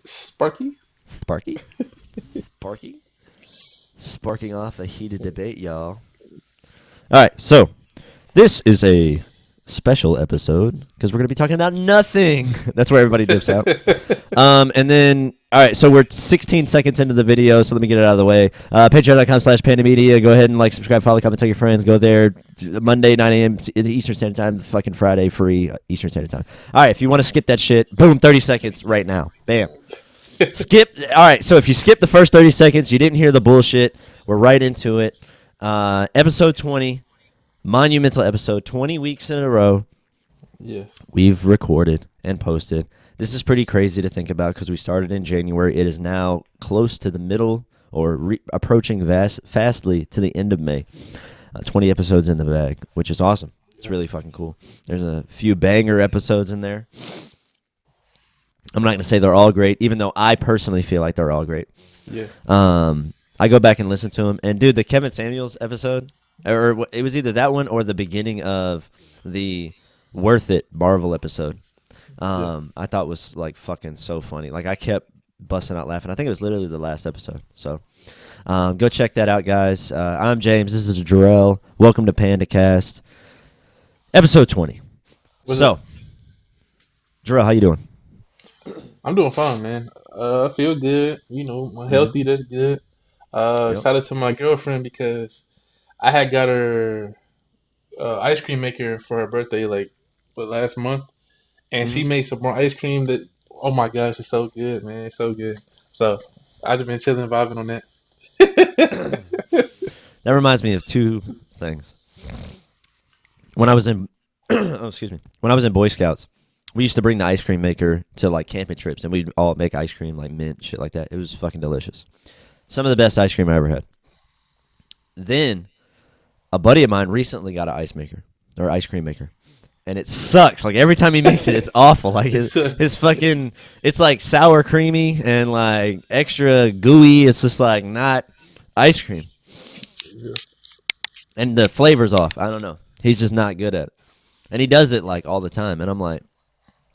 Sparky? Sparky? Sparky? Sparking off a heated debate, y'all. All right, so this is a special episode because we're going to be talking about nothing. That's where everybody dips out. And then, all right, so we're 16 seconds into the video, so let me get it out of the way. Patreon.com/pandamedia. Go ahead and like, subscribe, follow, comment, tell your friends. Go there. Monday, 9 a.m. Eastern Standard Time. Fucking Friday, free Eastern Standard Time. All right, if you want to skip that shit, boom, 30 seconds right now. Bam. Skip. All right, so if you skip the first 30 seconds, you didn't hear the bullshit. We're right into it. Episode 20, monumental episode, 20 weeks in a row. Yeah. We've recorded and posted. This is pretty crazy to think about because we started in January. It is now close to the middle or approaching fastly to the end of May. 20 episodes in the bag, which is awesome. It's really fucking cool. There's a few banger episodes in there. I'm not going to say they're all great, even though I personally feel like they're all great. Yeah. I go back and listen to them. And, dude, the Kevin Samuels episode, or it was either that one or the beginning of the Worth It Marvel episode, I thought was, like, fucking so funny. Like, I kept busting out laughing. I think it was literally the last episode. So go check that out, guys. I'm James. This is Jarrell. Welcome to Panda Cast, episode 20. What's so, up? Jarrell, how you doing? I'm doing fine, man. I feel good. You know, I'm healthy. That's good. Yep. Shout out to my girlfriend because I had got her ice cream maker for her birthday, like, last month, and she made some more ice cream that, oh my gosh, it's so good, man. It's so good. So I just been chilling, vibing on that. That reminds me of two things. When I was in, when I was in Boy Scouts, we used to bring the ice cream maker to like camping trips, and we'd all make ice cream like mint, shit like that. It was fucking delicious. Some of the best ice cream I ever had. Then, a buddy of mine recently got an ice cream maker, and it sucks. Like every time he makes it, it's awful. Like his fucking, it's like sour creamy and like extra gooey. It's just like not ice cream, and the flavor's off. I don't know. He's just not good at it, and he does it like all the time. And I'm like,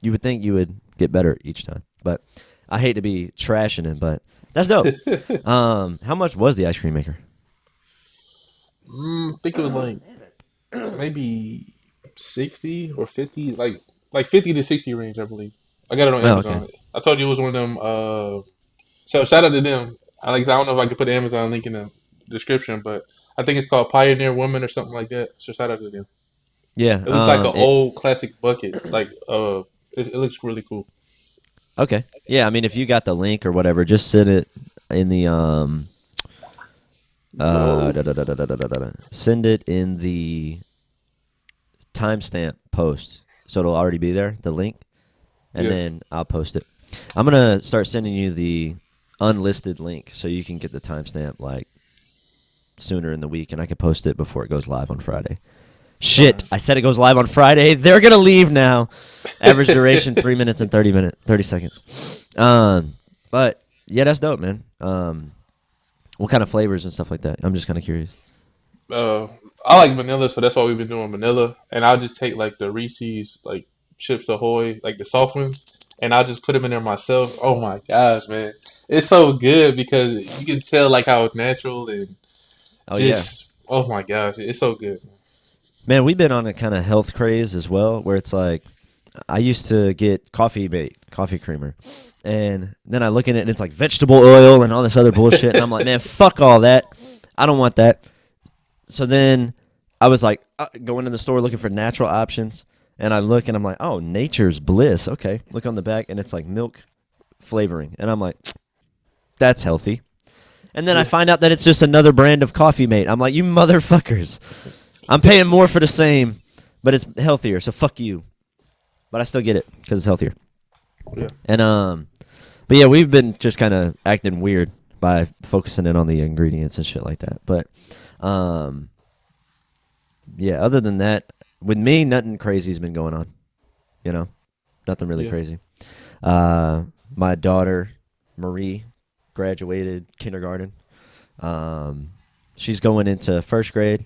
you would think you would get better each time, but I hate to be trashing him, but that's dope. How much was the ice cream maker? I think it was like maybe 60 or 50, like 50 to 60 range, I believe. I got it on Oh, Amazon. okay. I told you it was one of them. So shout out to them. I don't know if I could put the Amazon link in the description, but I think it's called Pioneer Woman or something like that. So shout out to them. Yeah. It looks like an old classic bucket. Like it looks really cool. Okay. Yeah. I mean, if you got the link or whatever, just send it in the No. send it in the timestamp post, so it'll already be there, the link, and Yeah. then I'll post it. I'm gonna start sending you the unlisted link so you can get the timestamp like sooner in the week, and I can post it before it goes live on Friday. Shit, I said it goes live on Friday. They're gonna leave now. Average duration 3 minutes and 30 seconds. But yeah, that's dope, man. What kind of flavors and stuff like that? I'm just kind of curious. I like vanilla, so that's why we've been doing vanilla. And I'll just take like the Reese's, like Chips Ahoy, like the soft ones, and I'll just put them in there myself. Oh my gosh, man, it's so good because you can tell like how it's natural and Oh yeah, just oh my gosh, it's so good. man. We've been on a kind of health craze as well, where it's like I used to get coffee mate, coffee creamer, and then I look at it and it's like vegetable oil and all this other bullshit, and I'm like, man, fuck all that. I don't want that. So then I was like, going to the store looking for natural options, and I look and I'm like, oh, Nature's Bliss. Okay, look on the back, and it's like milk flavoring, and I'm like, that's healthy. And then I Yeah, find out that it's just another brand of coffee mate. I'm like, you motherfuckers. I'm paying more for the same, but it's healthier, so fuck you. But I still get it because it's healthier. yeah, And but yeah, we've been just kind of acting weird by focusing in on the ingredients and shit like that. But yeah, other than that, with me, nothing crazy's been going on. You know, nothing really yeah. crazy. My daughter Marie graduated kindergarten. She's going into first grade,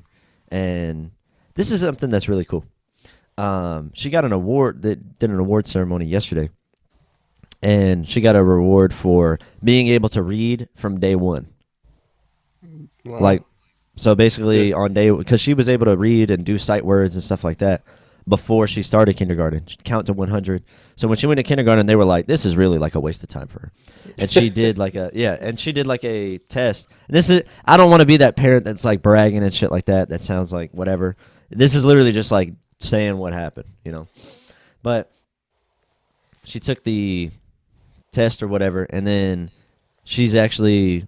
and this is something that's really cool. She got an award. That did an award ceremony yesterday, and she got a reward for being able to read from day one. Wow. Like, so basically Yes. on day, because she was able to read and do sight words and stuff like that before she started kindergarten. She'd count to 100. So when she went to kindergarten, they were like, this is really like a waste of time for her. And she did like a test. And this is, I don't want to be that parent that's like bragging and shit like that. That sounds like whatever. This is literally just like saying what happened, you know. But she took the test or whatever, and then she's actually,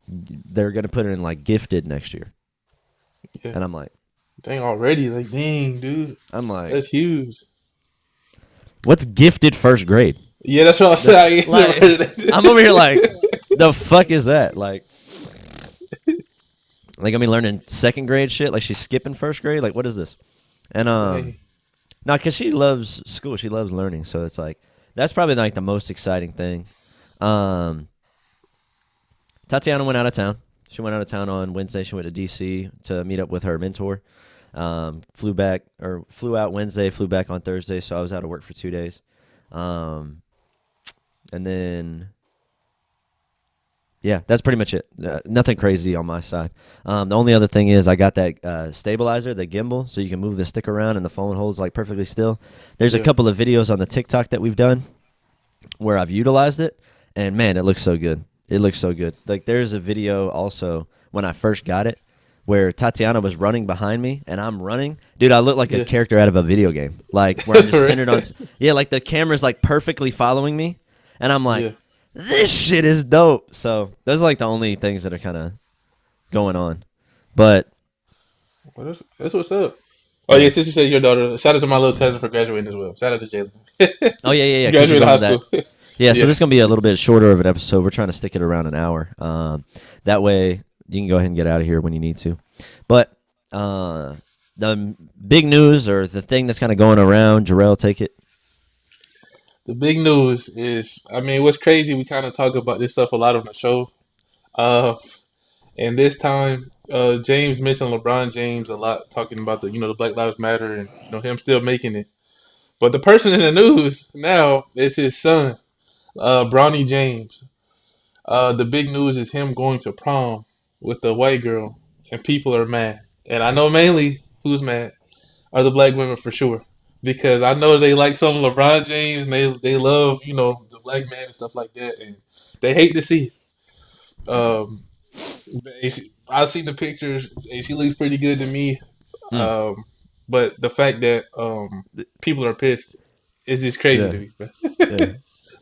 they're gonna put her in like gifted next year. Yeah. And I'm like, Dang, already. Like, dang, dude. I'm like, That's huge. what's gifted first grade? Yeah, that's what I said. I ain't never Like, heard of I'm over here like, that. the fuck is that? Like I mean, learning second grade shit. Like she's skipping first grade. Like what is this? And Dang. no, cause she loves school. She loves learning. So it's like that's probably like the most exciting thing. Um, Tatiana went out of town. She went out of town on Wednesday. She went to DC to meet up with her mentor. Flew out Wednesday, flew back on Thursday. So I was out of work for 2 days. Um, and then, yeah, that's pretty much it. Nothing crazy on my side. The only other thing is I got that stabilizer, the gimbal, so you can move the stick around and the phone holds like perfectly still. There's a Yeah. couple of videos on the TikTok that we've done where I've utilized it, and man, it looks so good. It looks so good. Like there's a video also when I first got it where Tatiana was running behind me and I'm running. Dude, I look like a Yeah. character out of a video game. Like where I'm just centered on Right. yeah, like the camera's like perfectly following me and I'm like Yeah. this shit is dope. So, those are like the only things that are kind of going on. But Well, that's what's up. Oh yeah, yeah. since you said your daughter, shout out to my little cousin for graduating as well. Shout out to Jalen. Oh yeah, cuz you're Graduated going high to that. school. Yeah, so Yeah. this is going to be a little bit shorter of an episode. We're trying to stick it around an hour. That way you can go ahead and get out of here when you need to. But the big news or the thing that's kind of going around, Jarrell, take it. The big news is, I mean, what's crazy? We kind of talk about this stuff a lot on the show. Uh, and this time, James mentioned LeBron James a lot, talking about the Black Lives Matter and him still making it. But the person in the news now is his son, Bronny James. The big news is him going to prom with a white girl, and people are mad. And I know mainly who's mad are the black women for sure, because I know they like some LeBron James, and they love the black man and stuff like that, and they hate to see it. I've seen the pictures, and she looks pretty good to me. Mm. Um, but the fact that people are pissed is just crazy Yeah. to me. Yeah.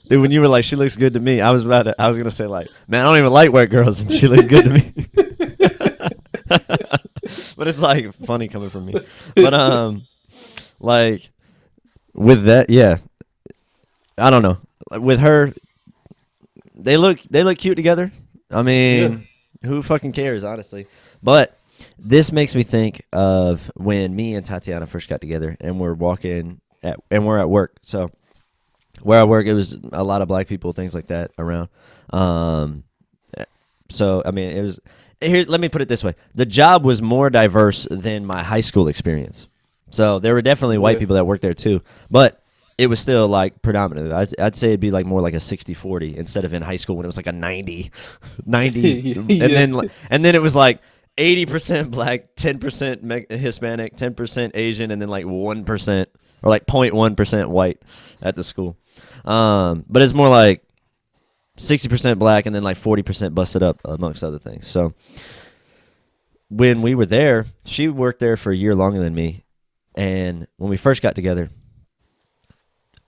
Dude, when you were like, she looks good to me, I was going to say, like, man, I don't even like white girls, and she looks good to me. But it's, like, funny coming from me. But, like, with that, yeah, I don't know. Like, with her, they look cute together. I Yeah, mean, who fucking cares, honestly? But this makes me think of when me and Tatiana first got together, and we're at work. So where I work, it was a lot of black people, things like that around. Um, so I mean, it was. Here, let me put it this way: the job was more diverse than my high school experience. So there were definitely white yeah, people that worked there too, but it was still like predominantly. I'd say it'd be like more like a 60-40 instead of in high school when it was like a 90, yeah, and then it was like 80% black, 10% Hispanic, 10% Asian, and then like 1% or like 0.1% white at the school. But it's more like 60% black and then like 40% busted up amongst other things. So when we were there, she worked there for a year longer than me. And when we first got together,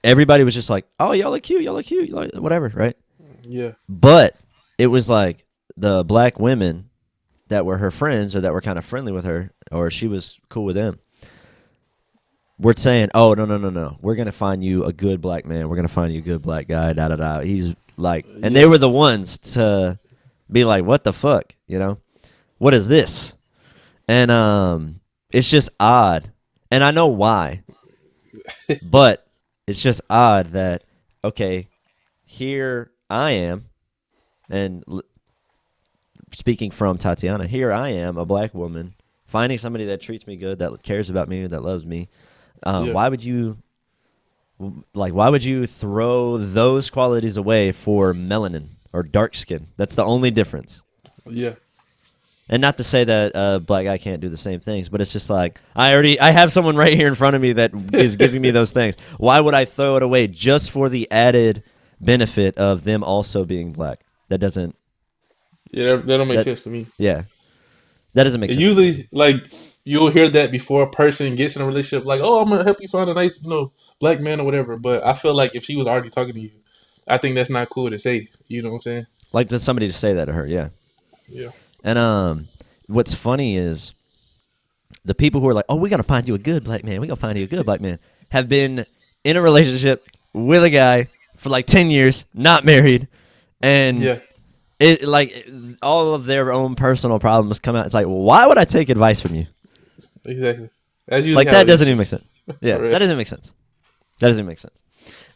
everybody was just like, "Oh, y'all look cute, like, whatever," right? yeah, But it was like the black women that were her friends or that were kind of friendly with her, or she was cool with them, were saying, "Oh, no, we're gonna find you a good black man. We're gonna find you a good black guy." Da da da. He's like, and they yeah, were the ones to be like, "What the fuck?" What is this? And it's just odd, and I know why, but it's just odd that okay, here I am, and speaking from Tatiana, here I am, a black woman, finding somebody that treats me good, that cares about me, that loves me. yeah. Why would you Like, why would you throw those qualities away for melanin or dark skin? That's the only difference. Yeah. And not to say that a black guy can't do the same things, but it's just like I have someone right here in front of me that is giving me those things. Why would I throw it away just for the added benefit of them also being black? That doesn't Yeah, that don't make that sense to me. yeah. That doesn't make And sense to me. usually, like, you'll hear that before a person gets in a relationship, like, "Oh, I'm gonna help you find a nice, black man or whatever." But I feel like if she was already talking to you, I think that's not cool to say. You know what I'm saying? Like just somebody to say that to her, yeah. Yeah. And what's funny is the people who are like, "Oh, we gotta find you a good black man. We gotta find you a good black man," have been in a relationship with a guy for like 10 years, not married, and Yeah. it like all of their own personal problems come out. It's like, well, why would I take advice from you? Exactly. That's usually Like how that it is. doesn't even make sense. Yeah, For real. that doesn't make sense. That doesn't make sense.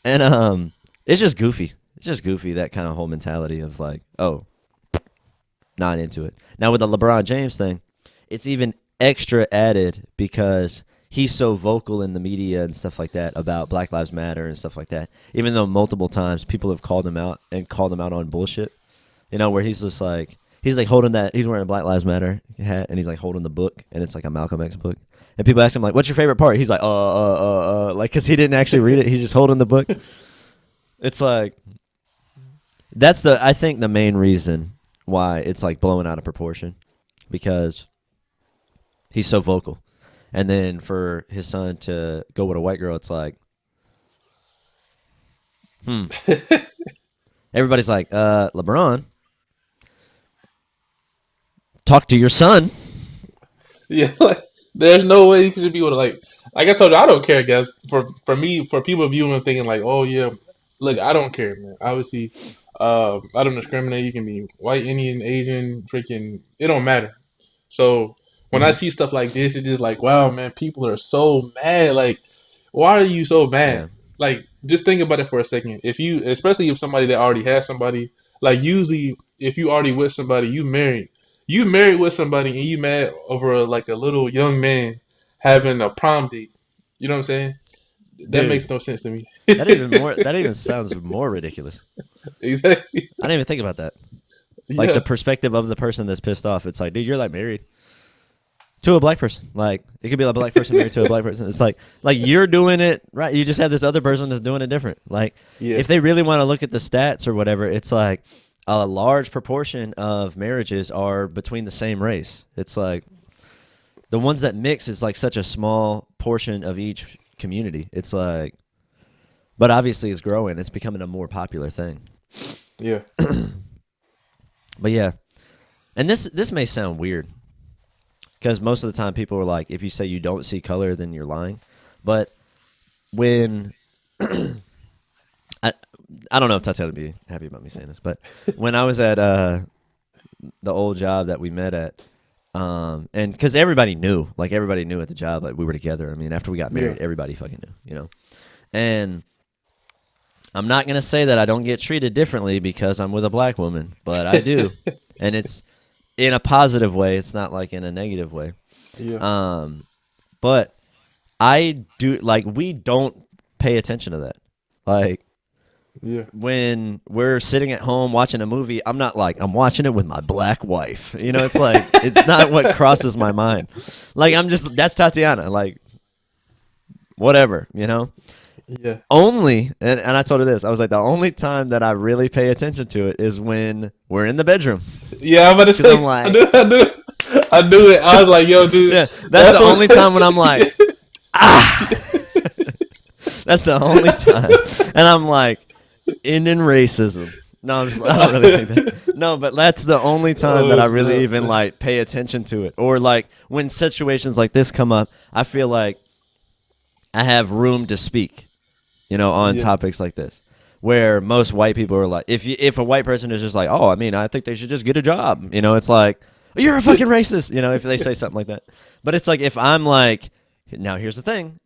And it's just goofy. It's just goofy, that kind of whole mentality of like, oh, not into it. Now with the LeBron James thing, it's even extra added because he's so vocal in the media and stuff like that about Black Lives Matter and stuff like that. Even though multiple times people have called him out and called him out on bullshit, where he's like holding that, he's wearing a Black Lives Matter hat and he's like holding the book and it's like a Malcolm X book. And people ask him like, "What's your favorite part?" He's like, like, because he didn't actually read it. He's just holding the book. It's like I think the main reason why it's like blowing out of proportion, because he's so vocal, and then for his son to go with a white girl, it's like, everybody's like, LeBron, talk to your son. Yeah. Like, there's no way you should be able to like I told you, I don't care, guys. For me, for people viewing and thinking like, "Oh yeah, look, I don't care, man." Obviously, I don't discriminate. You can be white, Indian, Asian, freaking. It don't matter. So when I Mm-hmm. see stuff like this, it's just like, wow, man, people are so mad. Like, why are you so Yeah, mad? Like, just think about it for a second. If you, especially if somebody that already has somebody, like usually if you already with somebody, you married with somebody, and you mad over like a little young man having a prom date. You know what I'm saying? That dude, makes no sense to me. that even sounds more ridiculous. Exactly. I didn't even think about that. Like the Yeah. perspective of the person that's pissed off. It's like, dude, you're like married to a black person. Like it could be a black person married to a black person. It's like you're doing it right. You just have this other person that's doing it different. Like Yeah. if they really want to look at the stats or whatever, it's like a large proportion of marriages are between the same race. It's like the ones that mix is like such a small portion of each community. It's like, but obviously it's growing. It's becoming a more popular thing. Yeah. But yeah, and this may sound weird because most of the time people are like, if you say you don't see color, then you're lying. But when I I don't know if Tatiana would be happy about me saying this, but when I was at the old job that we met at, and because everybody knew at the job, like we were together. I mean, after we got Yeah. married, everybody fucking knew. And I'm not gonna say that I don't get treated differently because I'm with a black woman, but I do, and it's in a positive way. It's not like in a negative way. Yeah. But I do like we don't pay attention to that. Like Yeah. when we're sitting at home watching a movie, I'm not like I'm watching it with my black wife. It's like it's not what crosses my mind. Like that's Tatiana. Like whatever. Yeah. Only and I told her this. I was like, the only time that I really pay attention to it is when we're in the bedroom. Yeah, I'm about to Because say, I'm like, I knew it. I was like, yo, dude, yeah, that's that's the what. only time when I'm like, ah. That's the only time. And I'm like, ending racism. No, I don't really think that. No, but that's the only time that Oh I really even snap! like pay attention to it. Or like when situations like this come up, I feel like I have room to speak, on Yeah, topics like this. Where most white people are like, if a white person is just like, oh, I mean, I think they should just get a job. It's like, you're a fucking racist. If they say something like that. But it's like if I'm like, now here's the thing.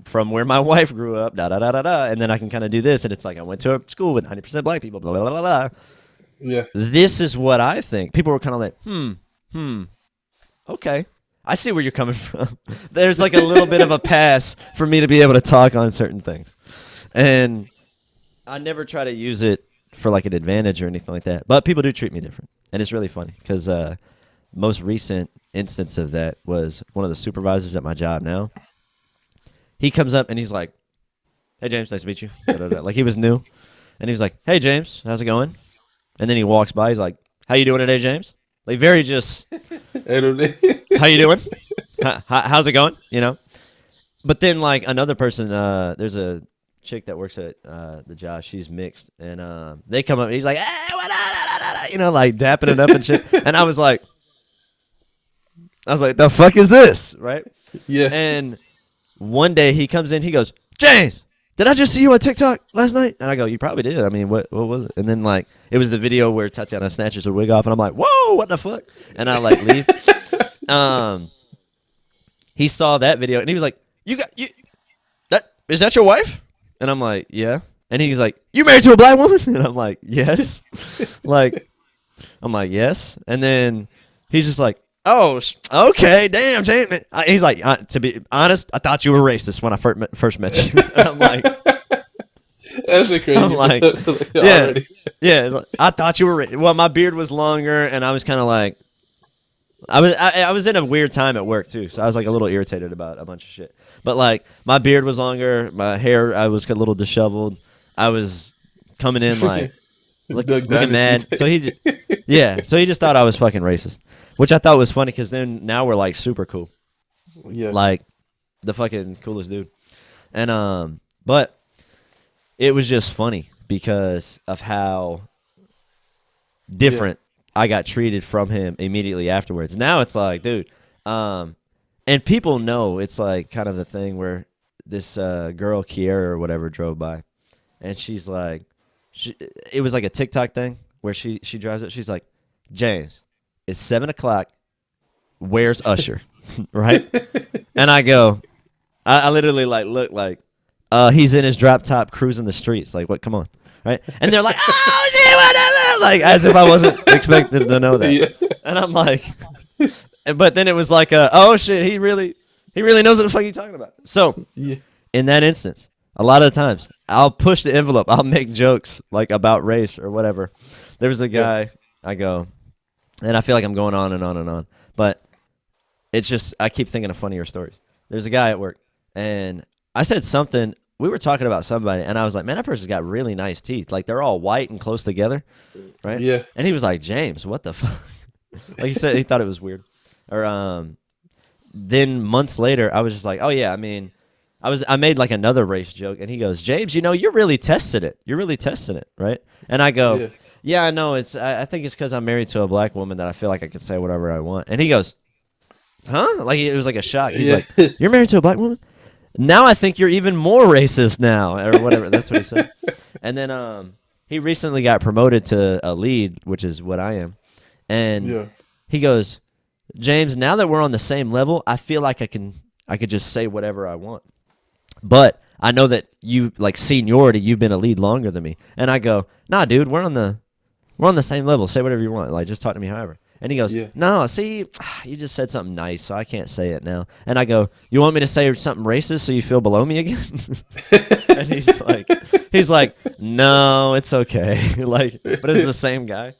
From where my wife grew up, da da da da da, and then I can kind of do this, and it's like I went to a school with 90% black people, blah blah blah blah. yeah, This is what I think. People were kind of like, okay, I see where you're coming from. There's like a little bit of a pass for me to be able to talk on certain things. And I never try to use it for like an advantage or anything like that. But people do treat me different, and it's really funny because most recent instance of that was one of the supervisors at my job now. He comes up and he's like, "Hey James, nice to meet you." Da, da, da. Like he was new, and he was like, "Hey James, how's it going?" And then he walks by. He's like, "How you doing today, James?" Like very just, "How you doing? How's it going?" You know. But then like another person, there's a chick that works at the job. She's mixed, and they come up. And he's like, "Hey, what up?" You know, like dapping it up and shit. And I was like, "The fuck is this?" Right? Yeah. And one day he comes in, he goes, "James, did I just see you on TikTok last night?" And I go, "You probably did. I mean, what was it?" And then like it was the video where Tatiana snatches her wig off, and I'm like, "Whoa, what the fuck?" And I like leave. He saw that video, and he was like, "You got you that is that your wife?" And I'm like, "Yeah." And he's like, "You married to a black woman?" And I'm like, "Yes." Like, I'm like, "Yes." And then he's just like, "Oh, okay, damn, James." He's like, "To be honest, I thought you were racist when I first met you." And I'm like, That's a crazy. I'm like, yeah, already. yeah. It's like, I thought you were. Well, my beard was longer, and I was kind of like, I was in a weird time at work too, so I was like a little irritated about a bunch of shit. But like, my beard was longer, my hair, I was a little disheveled. I was coming in like looking mad. So so he just thought I was fucking racist, which I thought was funny because then now we're like super cool, Yeah. like the fucking coolest dude. And but it was just funny because of how different I got treated from him immediately afterwards. Now it's like, dude, and people know it's like kind of the thing where this girl Kiera or whatever drove by, and she's like, it was like a TikTok thing where she drives it. She's like, "James, it's 7 o'clock. Where's Usher?" Right? And I go, I literally like look like, he's in his drop top cruising the streets. Like, what? Come on, right? And they're like, "Oh shit, whatever!" Like as if I wasn't expected to know that. Yeah. And I'm like, but then it was like, "Oh shit, he really knows what the fuck he's talking about." So Yeah. in that instance, a lot of the times I'll push the envelope. I'll make jokes like about race or whatever. There was a guy I go, and I feel like I'm going on and on and on, but it's just I keep thinking of funnier stories. There's a guy at work, and I said something. We were talking about somebody, and I was like, "Man, that person's got really nice teeth. Like they're all white and close together, right?" Yeah. And he was like, "James, what the fuck?" Like he said, he thought it was weird. Or then months later, I was just like, "Oh yeah, I mean." I made like another race joke, and he goes, "James, you're really testing it. You're really testing it, right?" And I go, "Yeah, I know. I think it's because I'm married to a black woman that I feel like I can say whatever I want." And he goes, "Huh?" Like it was like a shock. He's like, "You're married to a black woman? Now I think you're even more racist now," or whatever. That's what he said. And then he recently got promoted to a lead, which is what I am. And he goes, "James, now that we're on the same level, I feel like I could just say whatever I want. But I know that you like seniority, you've been a lead longer than me." And I go, "Nah, dude, we're on the same level. Say whatever you want. Like just talk to me however." And he goes, "No, see, you just said something nice, so I can't say it now." And I go, "You want me to say something racist so you feel below me again?" And he's like, "No, it's okay." Like, but it's the same guy.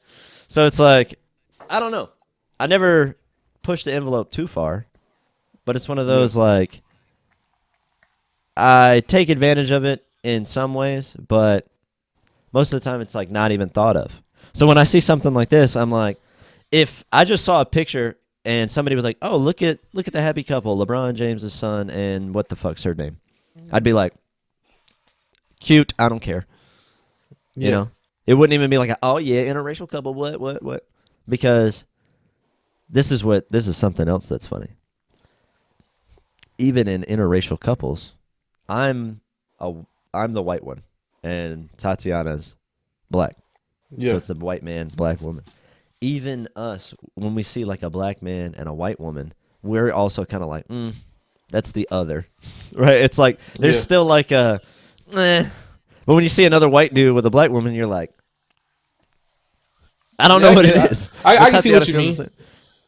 So it's like, I don't know. I never pushed the envelope too far, but it's one of those like I take advantage of it in some ways, but most of the time it's like not even thought of. So when I see something like this, I'm like, if I just saw a picture and somebody was like, "Oh, look at the happy couple, LeBron James' son and what the fuck's her name?" I'd be like, "Cute, I don't care." You know? It wouldn't even be like, "Oh yeah, interracial couple, what?" Because this is something else that's funny. Even in interracial couples, I'm the white one, and Tatiana's black. Yeah. So it's a white man, black woman. Even us, when we see like a black man and a white woman, we're also kind of like, that's the other, right? It's like there's still like a, But when you see another white dude with a black woman, you're like, I don't know what it is. I can see what you mean.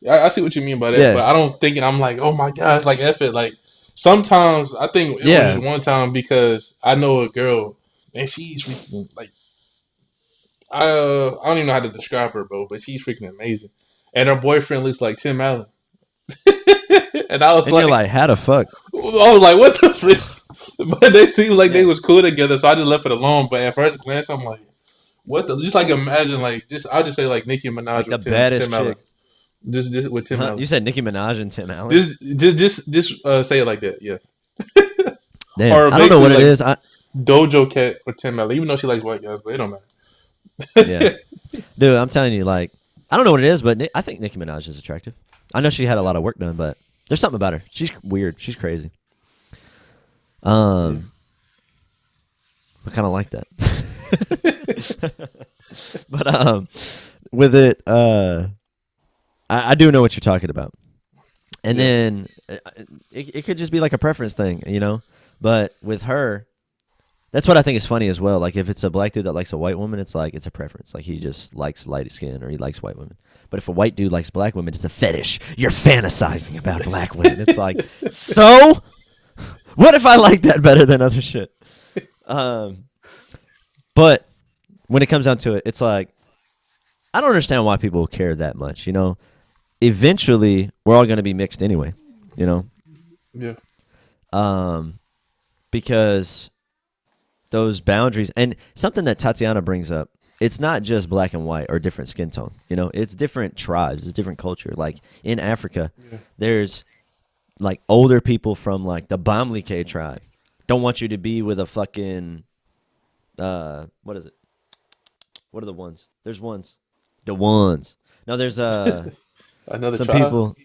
I see what you mean by that, but I don't think I'm like, oh my gosh, like F it. Like sometimes I think it was just one time because I know a girl and she's freaking like I don't even know how to describe her, bro, but she's freaking amazing. And her boyfriend looks like Tim Allen. And And you're like, how the fuck? I was like, what the frick? But they seemed like they was cool together, so I just left it alone. But at first glance, I'm like, what the? Just like imagine, like just I'll just say like Nicki Minaj Like the with baddest Tim Allen. chick. Just with Tim Huh? Allen. You said Nicki Minaj and Tim Allen? Just say it like that, yeah. Damn, Or I don't know basically what it like is. Dojo Cat or Tim Allen, even though she likes white guys, but it don't Yeah, matter. dude, I'm telling you, like, I don't know what it is, but I think Nicki Minaj is attractive. I know she had a lot of work done, but there's something about her. She's weird. She's crazy. Yeah. I kind of like that. But with it, I do know what you're talking about. And Yeah. then it could just be like a preference thing, you know? But with her, that's what I think is funny as well. Like, if it's a black dude that likes a white woman, it's like it's a preference. Like, he just likes light skin or he likes white women. But if a white dude likes black women, it's a fetish. You're fantasizing about black women. It's like, so? What if I like that better than other shit? But when it comes down to it, it's like, I don't understand why people care that much, you know? Eventually, we're all going to be mixed anyway, you know? Yeah. Because those boundaries, and something that Tatiana brings up, it's not just black and white or different skin tone, you know? It's different tribes, it's different culture. Like, in Africa, there's, like, older people from, like, the Bamileke tribe don't want you to be with a fucking, what is it? What are the ones? There's ones. The ones. No, there's Another some tribe. people.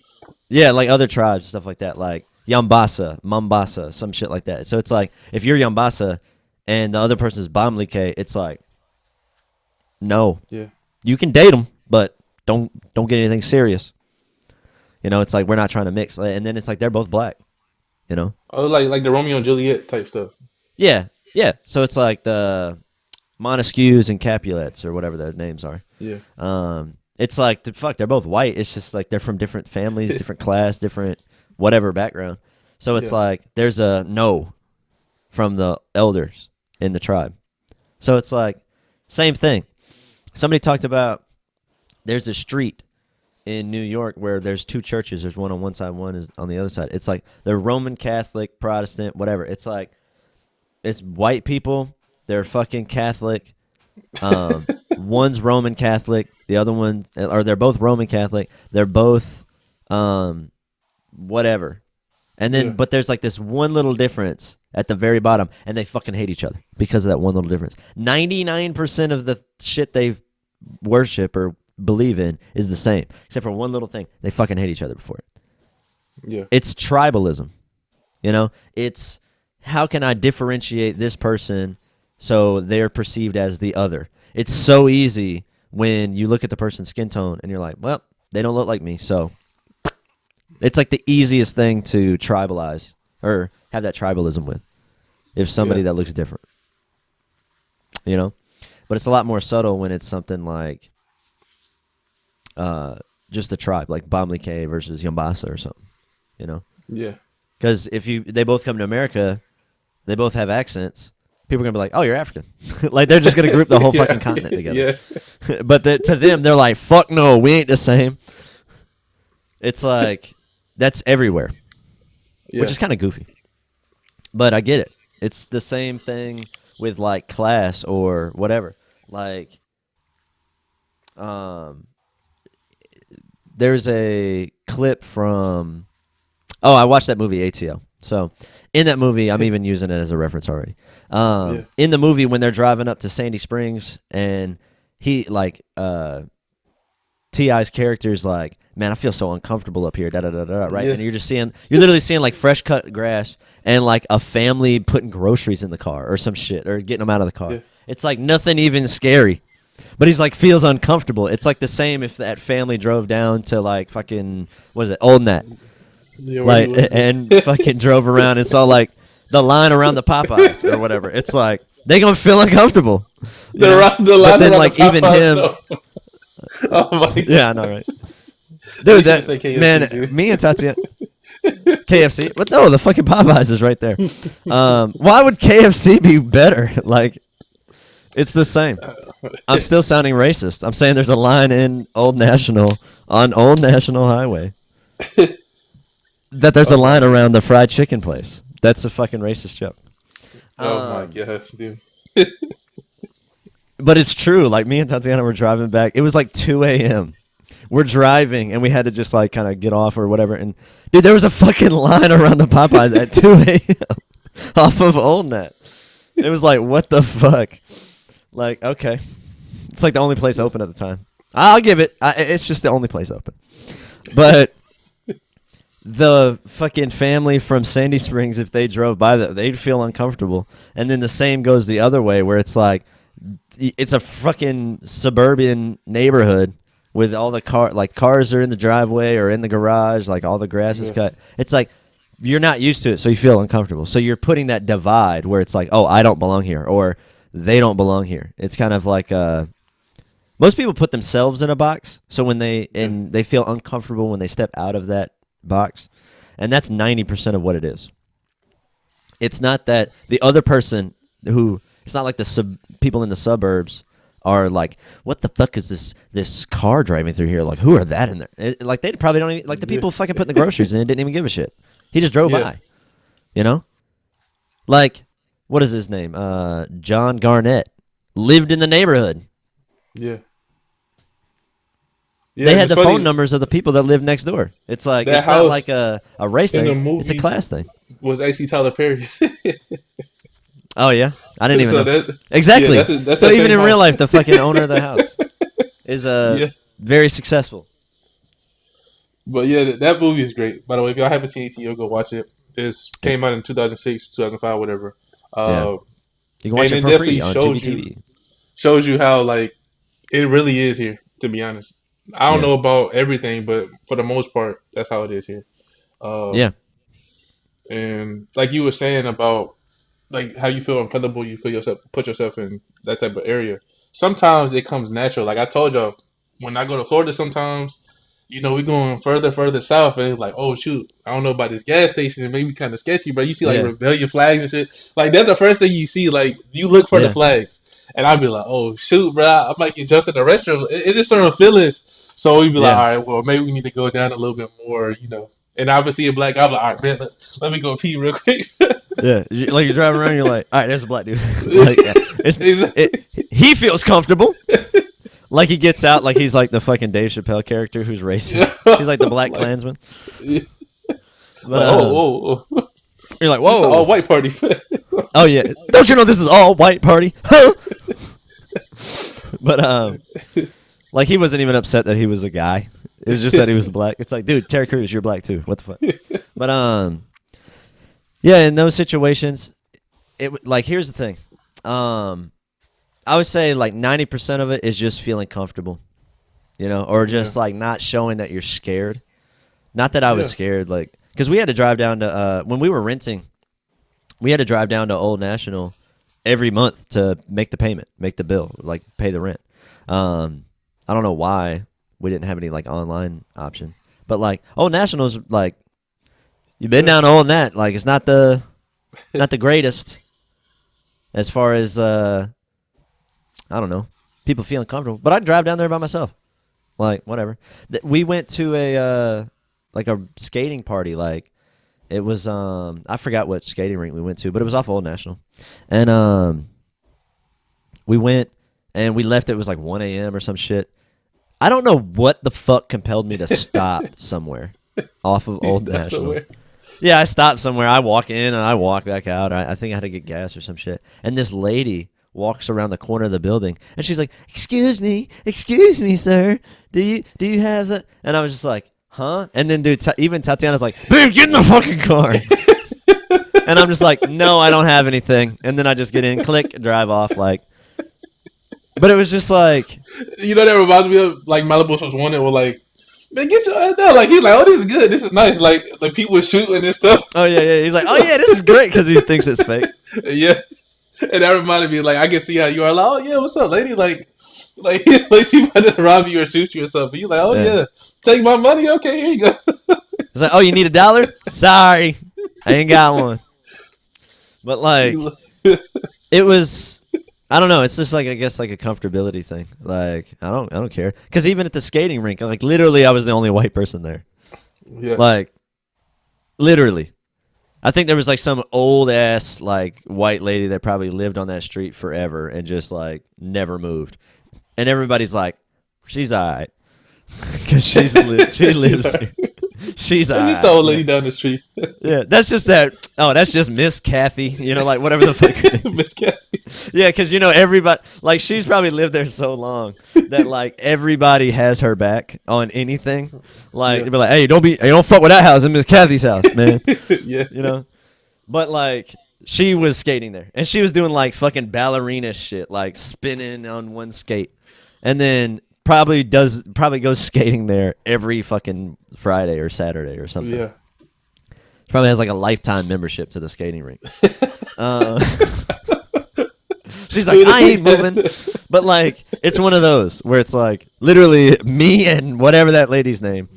Yeah, like other tribes and stuff like that, like Yambasa, Mombasa, some shit like that. So it's like, if you're Yambasa and the other person is Bamileke, it's like, no, Yeah. you can date them, but don't get anything serious. You know, it's like we're not trying to mix. And then it's like they're both black. You know. Oh, like the Romeo and Juliet type stuff. Yeah, yeah. So it's like the Montesquieu's and Capulets or whatever their names are. Yeah. It's like they're both white. It's just like they're from different families, different class, different whatever background. So it's Yeah. like there's a no from the elders in the tribe. So it's like same thing. Somebody talked about there's a street in New York where there's two churches. There's one on one side, one is on the other side. It's like they're Roman Catholic, Protestant, whatever. It's like it's white people. They're fucking Catholic. One's Roman Catholic. The other one, or they're both Roman Catholic. They're both whatever. And then, Yeah. but there's like this one little difference at the very bottom, and they fucking hate each other because of that one little difference. 99% of the shit they worship or believe in is the same, except for one little thing. They fucking hate each other for it. Yeah. It's tribalism. You know, it's how can I differentiate this person so they're perceived as the other? It's so easy when you look at the person's skin tone and you're like, well, they don't look like me, so it's like the easiest thing to tribalize or have that tribalism with if somebody Yeah. that looks different. You know? But it's a lot more subtle when it's something like just the tribe, like Bamileke versus Yambasa or something. You know? Yeah. Because if they both come to America, they both have accents. People are gonna be like, "Oh, you're African." Like they're just gonna group the whole Yeah. fucking continent together. Yeah. But to them, they're like, "Fuck no, we ain't the same." It's like that's everywhere, Yeah. which is kind of goofy. But I get it. It's the same thing with like class or whatever. Like, there's a clip from. Oh, I watched that movie ATL. So in that movie, I'm even using it as a reference already. Yeah. In the movie, when they're driving up to Sandy Springs, and he like T.I.'s character's like, man, I feel so uncomfortable up here, da da da da, right? Yeah. And you're literally seeing like fresh cut grass and like a family putting groceries in the car or some shit or getting them out of the car. Yeah. It's like nothing even scary. But he's like feels uncomfortable. It's like the same if that family drove down to like fucking what is it, Old Nat, Yeah. Where like he was. and fucking drove around and saw like the line around the Popeyes or whatever. It's like they gonna feel uncomfortable. You know? The line But then around like the even Popeyes, him, no. Oh my god. yeah, I know, right? You Dude, should that say KFC, man, dude. me and Tatiana, KFC, but no, the fucking Popeyes is right there. Why would KFC be better? Like, It's the same. I'm still sounding racist. I'm saying there's a line in Old National on Old National Highway that there's a Oh my line god. around the fried chicken place. That's a fucking racist joke. Oh my Um, gosh, dude. but it's true. Like me and Tatiana were driving back. It was like 2 a.m. We're driving and we had to just like kind of get off or whatever. And dude, there was a fucking line around the Popeyes at 2 a.m. off of Old Net. It was like, what the fuck? Like, okay. It's like the only place open at the time. I'll give it. It's just the only place open. But the fucking family from Sandy Springs, if they drove by that, they'd feel uncomfortable. And then the same goes the other way, where it's like, it's a fucking suburban neighborhood with all the cars are in the driveway or in the garage, like all the grass is Yeah. cut. It's like you're not used to it, so you feel uncomfortable. So you're putting that divide where it's like, oh, I don't belong here, or they don't belong here. It's kind of like most people put themselves in a box, so when they feel uncomfortable when they step out of that box, and that's 90% of what it is. It's not that the other person who it's not like the people in the suburbs are like, what the fuck is this car driving through here? Like, who are that in there? Like, they probably don't even like the people fucking putting the groceries in. Didn't even give a shit. He just drove Yeah. by, you know. Like, what is his name? John Garnett lived in the neighborhood. Yeah. Yeah, They and had it's the funny, phone numbers of the people that lived next door. It's like that it's not house like a race in the thing. It's a movie class thing. was actually Tyler Perry. Oh yeah, I didn't even So know. that yeah, Exactly. that's So that even same in real house. life, the fucking owner of the house is Yeah. very successful. But yeah, that movie is great. By the way, if y'all haven't seen it, you'll go watch it. This Yep. came out in 2006, 2005, whatever. Yeah, Uh, you can watch and it it for free definitely on Tubi TV. shows you how like it really is here. To be honest, I don't Yeah, know about everything, but for the most part, that's how it is here. yeah, And like you were saying about like how you feel uncomfortable, you feel yourself put yourself in that type of area. Sometimes it comes natural. Like I told y'all, when I go to Florida, sometimes we going further south, and it's like, oh shoot, I don't know about this gas station. It may be kind of sketchy, but you see like yeah, rebellion flags and shit. Like that's the first thing you see. Like you look for the yeah, flags, and I'd be like, oh shoot, bro, I might get jumped in the restroom. It's just certain feelings. So we'd be like, yeah, all right, well maybe we need to go down a little bit more. And I would see a black guy, I'm like, all right, man, let me go pee real quick. yeah. Like you're driving around, you're like, all right, there's a black dude. Like, yeah, Exactly. he feels comfortable. Like he gets out, like he's like the fucking Dave Chappelle character who's racing. Yeah. He's like the Black Like, Klansman. yeah. But Like, oh, oh, you're like, this is an all whoa. white party. Oh yeah, don't you know this is all white party? Huh? But like he wasn't even upset that he was a guy. It was just that he was black. It's like, dude, Terry Crews, you're black too. What the fuck? But yeah, in those situations, like here's the thing. I would say like 90% of it is just feeling comfortable, or Yeah, just like not showing that you're scared. Not that I was yeah, scared, like because we had to drive down to when we were renting, we had to drive down to Old National every month to make the payment, make the bill, like pay the rent. I don't know why we didn't have any like online option, but like Old National's like you've been yeah, down to Old Nat, like it's not the greatest as far as I don't know, people feeling comfortable. But I'd drive down there by myself, like whatever. We went to a like a skating party, like it was I forgot what skating rink we went to, but it was off Old National, and we went and we left. It was like 1 a.m. or some shit. I don't know what the fuck compelled me to stop somewhere off of he's Old not National. somewhere. Yeah, I stopped somewhere. I walk in and I walk back out. I think I had to get gas or some shit. And this lady walks around the corner of the building and she's like, excuse me, sir. Do you have that? And I was just like, huh? And then dude, even Tatiana's like, babe, get in the fucking car. And I'm just like, no, I don't have anything. And then I just get in, click, drive off. Like, but it was just like, That reminds me of like Malibu was one that were like, man, get your ass down. Like he's like, oh, this is good, this is nice. Like people were shooting and stuff. oh yeah, yeah. He's like, oh yeah, this is great because he thinks it's fake. Yeah, and that reminded me like I can see how you are. Like, oh yeah, what's up, lady? Like she might to rob you or shoot you or something. You like, oh Yeah. yeah, take my money. Okay, here you go. He's like, oh, you need $1? Sorry, I ain't got one. But like, it was, I don't know. It's just like I guess like a comfortability thing. Like I don't care. Because even at the skating rink, like literally, I was the only white person there. Yeah. Like literally, I think there was like some old ass like white lady that probably lived on that street forever and just like never moved. And everybody's like, she's alright because she lives here. She's It's just alright. the old lady down the street. Yeah, that's just that. Oh, that's just Miss Kathy. You know, like whatever the fuck her name. Miss Kathy. Yeah, because you know everybody. Like she's probably lived there so long that like everybody has her back on anything. Like Yeah. they'd be like, "Hey, don't fuck with that house. It's Miss Kathy's house, man." Yeah. You know. But like she was skating there, and she was doing like fucking ballerina shit, like spinning on one skate, and then probably goes skating there every fucking Friday or Saturday or something. Yeah. Probably has like a lifetime membership to the skating rink. She's like, I ain't moving. But like, it's one of those where it's like literally me and whatever that lady's name.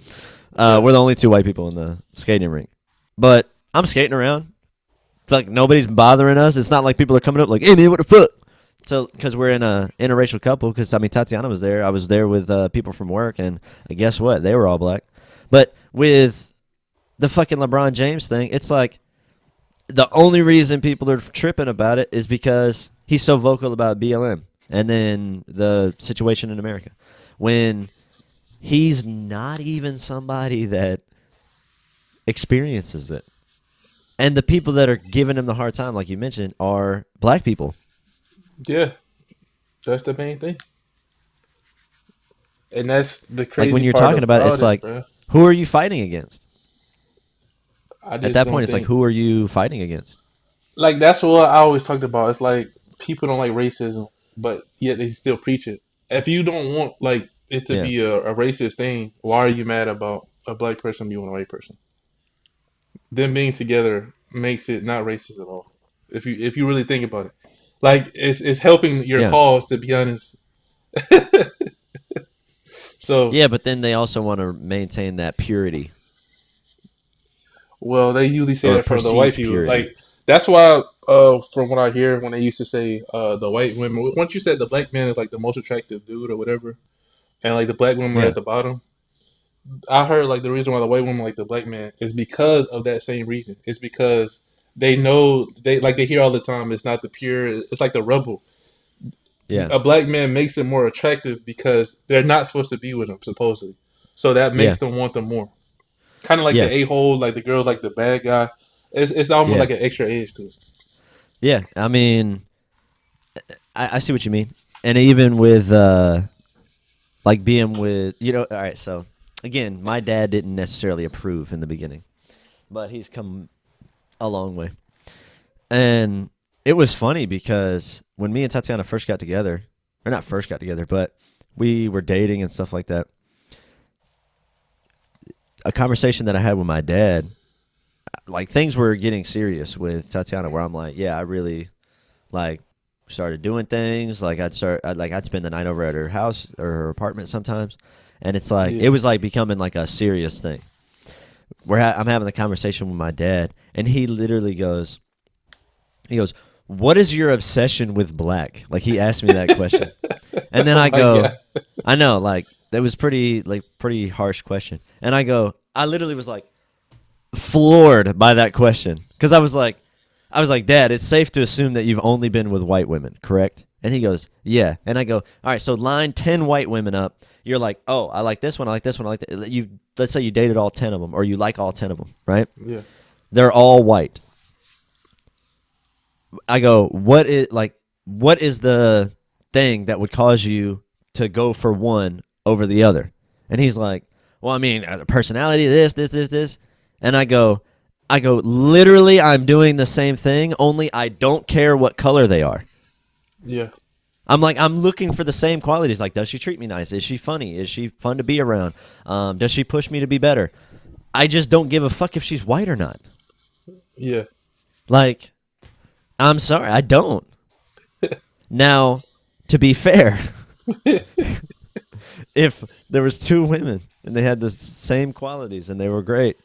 We're the only two white people in the skating rink. But I'm skating around. It's like nobody's bothering us. It's not like people are coming up like, hey man, what the fuck? So, because we're in a interracial couple, because I mean, Tatiana was there. I was there with people from work, and guess what? They were all black. But with the fucking LeBron James thing, it's like the only reason people are tripping about it is because he's so vocal about BLM and then the situation in America. When he's not even somebody that experiences it. And the people that are giving him the hard time, like you mentioned, are black people. Yeah. That's the main thing. And that's the crazy Like when you're part talking about it, it's like, bro. who are you fighting against? I At just that don't point, it's like, think- who are you fighting against? Like that's what I always talked about. It's like people don't like racism, but yet they still preach it. If you don't want like it to Yeah. be a racist thing, why are you mad about a black person being a white person? Them being together makes it not racist at all. If you really think about it, like it's helping your Yeah. cause, to be honest. So Yeah, but then they also want to maintain that purity. well, they usually say Or that for the white perceived people. purity. Like that's why, from what I hear, when they used to say, the white women, once you said the black man is like the most attractive dude or whatever, and like the black women are Yeah. at the bottom, I heard like the reason why the white women like the black man is because of that same reason. It's because they know they hear all the time. It's not the pure. It's like the rebel. Yeah. A black man makes it more attractive because they're not supposed to be with him supposedly. So that Yeah. makes them want them more. Kind of like Yeah. the a-hole, like the girl, like the bad guy. It's almost Yeah. like an extra edge to it. Yeah. I mean, I see what you mean. And even with, like being with, all right, so again, my dad didn't necessarily approve in the beginning, but he's come a long way. And it was funny because when me and Tatiana first got together, or not first got together, but we were dating and stuff like that, a conversation that I had with my dad, like things were getting serious with Tatiana where I'm like, yeah, I really like started doing things. Like I'd spend the night over at her house or her apartment sometimes. And it's like, Yeah. it was like becoming like a serious thing. I'm having the conversation with my dad, and he literally goes, what is your obsession with black? Like he asked me that question. And then Oh I my go, God. I know, like that was pretty harsh question. And I literally was like floored by that question. Cause I was like, Dad, it's safe to assume that you've only been with white women, correct? And he goes, yeah. And I go, all right, so line 10 white women up. You're like, oh, I like this one, I like this one, I like that. Let's say you dated all 10 of them, or you like all 10 of them, right? Yeah. They're all white. I go, what is the thing that would cause you to go for one over the other? And he's like, well, I mean, the personality, this. And I go, literally, I'm doing the same thing, only I don't care what color they are. Yeah. I'm like, I'm looking for the same qualities. Like, does she treat me nice? Is she funny? Is she fun to be around? Does she push me to be better? I just don't give a fuck if she's white or not. Yeah. Like, I'm sorry, I don't. Now, to be fair, if there was two women and they had the same qualities and they were great,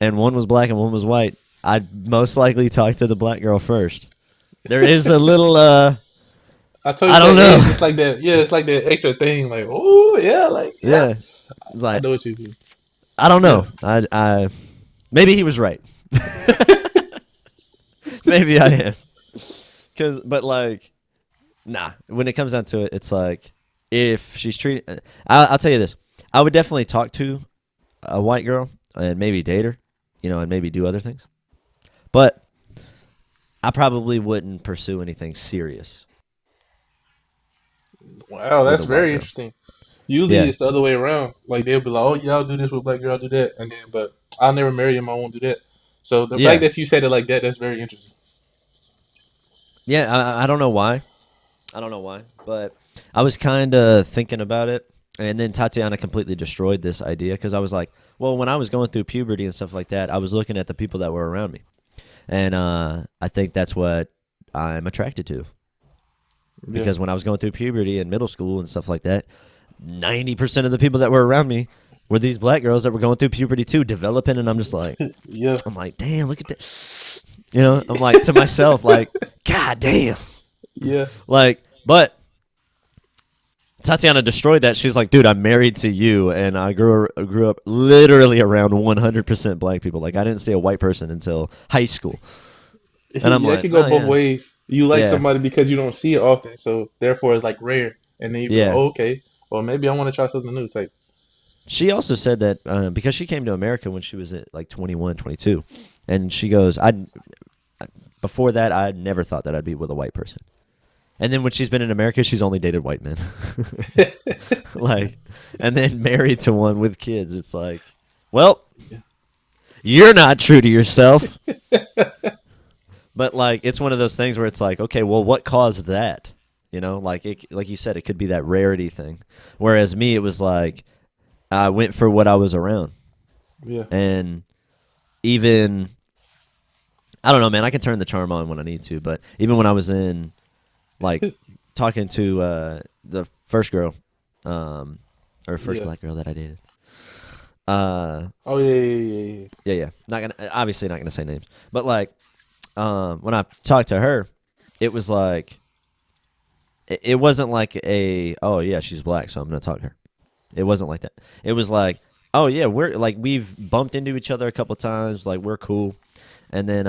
and one was black and one was white, I'd most likely talk to the black girl first. There is a little I told I you don't that know. age. It's like that. Yeah, it's like that extra thing. Like, oh yeah, like yeah. Yeah, it's I like know what you mean. I don't Yeah. know. I maybe he was right. Maybe I am. But like, nah. When it comes down to it, it's like if she's treating. I'll tell you this. I would definitely talk to a white girl and maybe date her, and maybe do other things. But I probably wouldn't pursue anything serious Wow, with that's a white very girl. interesting. Usually Yeah, it's the other way around. Like they'll be like, "Oh yeah, I'll do this with black girl, I'll do that," and then, but I'll never marry him. I won't do that. So the fact yeah, that you said it like that, that's very interesting. yeah. I don't know why. I don't know why, but I was kind of thinking about it, and then Tatiana completely destroyed this idea because I was like, well, when I was going through puberty and stuff like that, I was looking at the people that were around me, and I think that's what I'm attracted to Yeah, because when I was going through puberty and middle school and stuff like that, 90% of the people that were around me were these black girls that were going through puberty too, developing, and yeah, I'm like, damn, look at that, I'm like to myself, like, god damn, yeah, like, but Tatiana destroyed that. She's like, dude, I'm married to you, and I grew up literally around 100% black people. Like, I didn't see a white person until high school, and I'm yeah. It like, can go oh both yeah, ways. You like yeah, somebody because you don't see it often, so therefore it's like rare, and then you be like, yeah. "Oh, okay, well maybe I want to try something new." Type. She also said that because she came to America when she was at like 21, 22, and she goes, I before that I never thought that I'd be with a white person, and then when she's been in America, she's only dated white men, like, and then married to one with kids. It's like, well, you're not true to yourself. But like it's one of those things where it's like, okay, well, what caused that? Like you said, it could be that rarity thing. Whereas me, it was like I went for what I was around, Yeah, and even I don't know, man. I can turn the charm on when I need to, but even when I was in like talking to the first girl, um, or first yeah. black girl that I dated, uh, Oh yeah, yeah, yeah, yeah. yeah, not gonna obviously not gonna say names, but like when I talked to her, it was like it wasn't like a oh yeah she's black so I'm gonna talk to her. It wasn't like that. It was like oh yeah we're like we've bumped into each other a couple times like we're cool, and then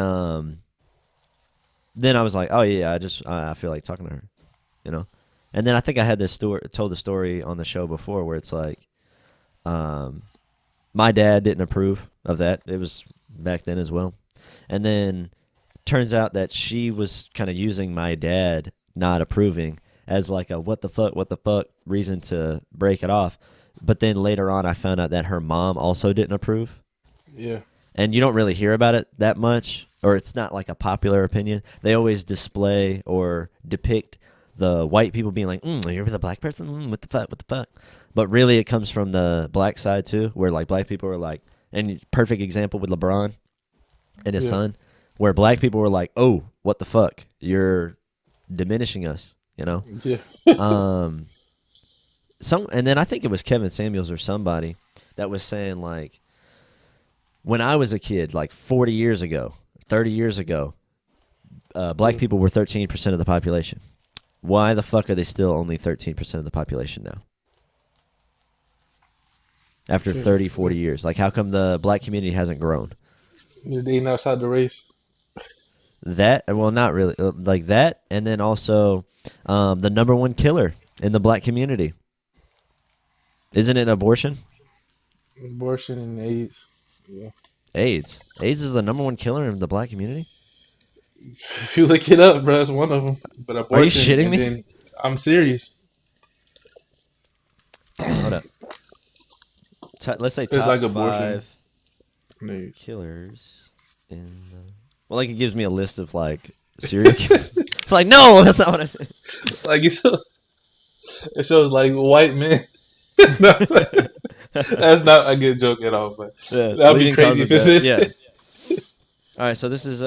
I was like oh yeah I feel like talking to her, you know, and then I think I had this story told the story on the show before where it's like um my dad didn't approve of that. It was back then as well, and then turns out that she was kind of using my dad not approving as like a what the fuck reason to break it off. But then later on, I found out that her mom also didn't approve. Yeah. And you don't really hear about it that much, or it's not like a popular opinion. They always display or depict the white people being like, you're with a black person? What the fuck? What the fuck? But really, it comes from the black side too, where like black people are like, and it's perfect example with LeBron and his Yeah. son, where black people were like, "Oh, what the fuck? You're diminishing us," you know. Yeah. Um, and then I think it was Kevin Samuels or somebody that was saying like, when I was a kid, like 40 years ago, 30 years ago, black Yeah. people were 13% of the population. Why the fuck are they still only 13% of the population now? After Yeah. 30, 40 years, like how come the black community hasn't grown? They're eating outside the race. That well, not really like that, and then also the number one killer in the black community isn't it abortion? Abortion and AIDS. Yeah. AIDS. AIDS is the number one killer in the black community. If you look it up, bro, it's one of them. But Are you abortion, shitting and me? then I'm serious. Hold up. Let's say It's like top abortion five and AIDS. killers in the. Well, like it gives me a list of like serial killers. Like no, that's not what I said. Like it shows like white men. No, that's not a good joke at all. But Yeah, that'd be leading cause crazy of if it's death. this. Yeah. All right, so this is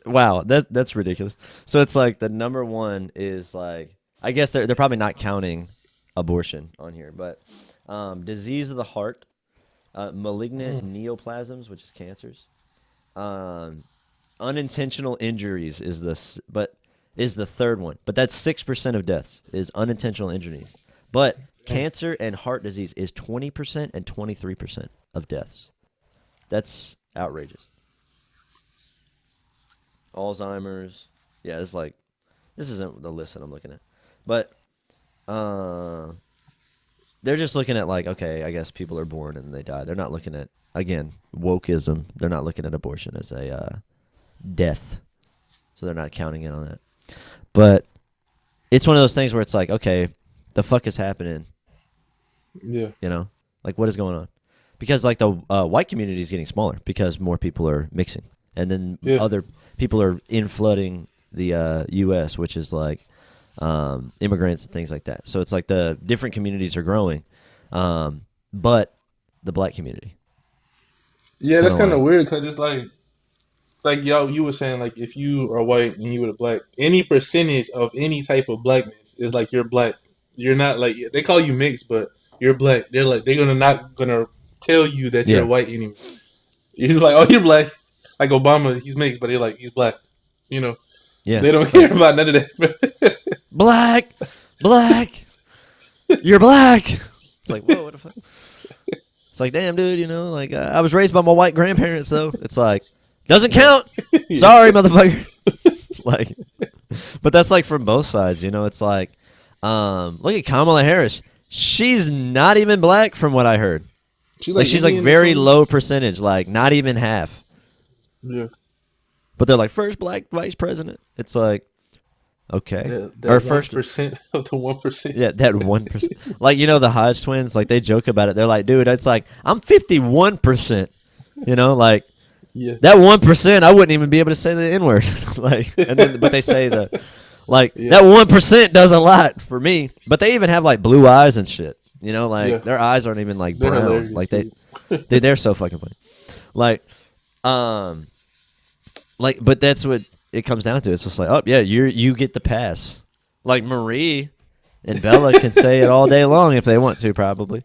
wow, that's ridiculous. So it's like the number one is like I guess they're probably not counting abortion on here, but disease of the heart, malignant neoplasms, which is cancers, Um, unintentional injuries is the third one, but that's 6% of deaths is unintentional injuries. But Damn. cancer and heart disease is 20% and 23% of deaths. That's outrageous. Alzheimer's, yeah, it's like this isn't the list that I'm looking at, but uh, they're just looking at like, okay, I guess people are born and they die. They're not looking at, again, wokeism. They're not looking at abortion as a death, so they're not counting in on that. But it's one of those things where it's like, okay, the fuck is happening? Yeah. You know, like what is going on? Because like the white community is getting smaller because more people are mixing, and then Yeah. other people are inflooding the U.S., which is like immigrants and things like that. So it's like the different communities are growing, but the black community, it's Yeah, kind that's of kind of like, weird because it's like y'all, you were saying like if you are white and you were black, any percentage of any type of blackness is like you're black. You're not like they call you mixed, but you're black. They're like they're gonna not gonna tell you that you're yeah, white anymore. You're like, oh, you're black. Like Obama, he's mixed, but they're like he's black. You know, yeah, they don't care like about none of that. black, black, you're black. It's like, whoa, what the fuck? It's like, damn, dude, like I was raised by my white grandparents, though. It's like, doesn't Yeah. count. Yeah. Sorry, motherfucker. Like, but that's like from both sides, It's like, look at Kamala Harris. She's not even black, from what I heard. She Like, like she's like Indian or very something. low percentage, like not even half. Yeah. But they're like first black vice president. It's like, okay, or That one first, percent of the 1%. yeah, that 1%. Like the Hodge twins, like they joke about it. They're like, dude, it's like I'm 51%. Like Yeah. that 1%, I wouldn't even be able to say the N word. Like, and then but they say like Yeah. that 1% does a lot for me. But they even have like blue eyes and shit. Yeah. Like their eyes aren't even like They're brown. hilarious Like too. they're so fucking funny. Like, um, like, but that's what it comes down to. It's just like, oh yeah, you get the pass. Like Marie and Bella can say it all day long if they want to, probably.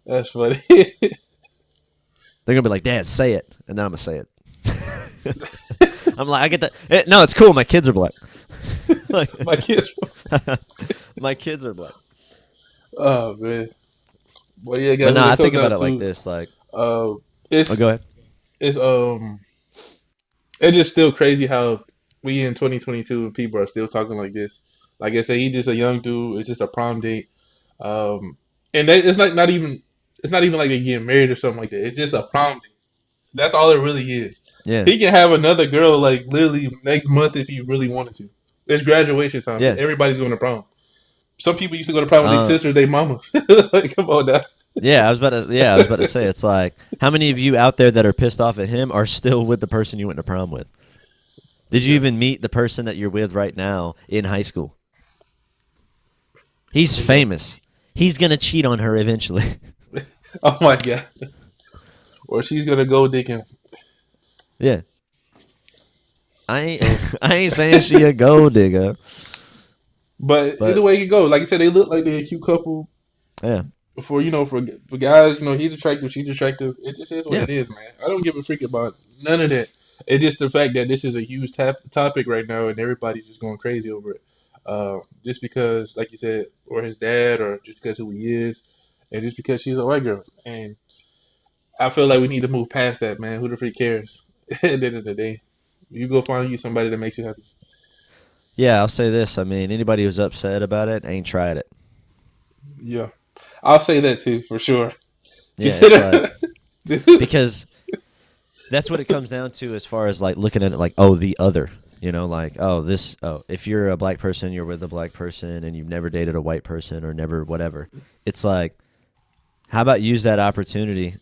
That's funny. They're gonna be like, Dad, say it, and then I'm gonna say it. I'm like, I get that. No, it's cool. My kids are black. Like, My kids. my kids are black. Oh man. Well, yeah, But guys. no, When I it comes think about down it like to, this. Like, uh, oh, it's go ahead. it's it's just still crazy how we in 2022 and people are still talking like this. Like I said, he's just a young dude. It's just a prom date. Um, and it's like not even it's not even like they getting married or something like that. It's just a prom date. That's all it really is. Yeah, He can have another girl like literally next month if he really wanted to. It's graduation time. yeah, Everybody's going to prom. Some people used to go to prom with their uh, sisters, their mama. Like, come on now. yeah. I was about to say, it's like, how many of you out there that are pissed off at him are still with the person you went to prom with? Did you Yeah. even meet the person that you're with right now in high school? He's Yeah. famous. He's gonna cheat on her eventually. Oh my god. Or she's gonna go digging. Yeah, I ain't. So, I ain't saying she a gold digger, but either but way you go, like I said, they look like they're a cute couple. yeah, For guys, he's attractive, she's attractive. It just is what yeah, it is, man. I don't give a freak about none of that. It's just the fact that this is a huge topic right now, and everybody's just going crazy over it. Just because, like you said, or his dad, or just because who he is, and just because she's a white girl. And I feel like we need to move past that, man. Who the freak cares? At the end of the day, you go find you somebody that makes you happy. yeah. I'll say this. I mean, anybody who's upset about it ain't tried it. Yeah, I'll say that too for sure. Yeah, it's like Consider, dude. because that's what it comes down to as far as like looking at it like, oh, the other. Like, if you're a black person, you're with a black person, and you've never dated a white person or never whatever. It's like, how about use that opportunity?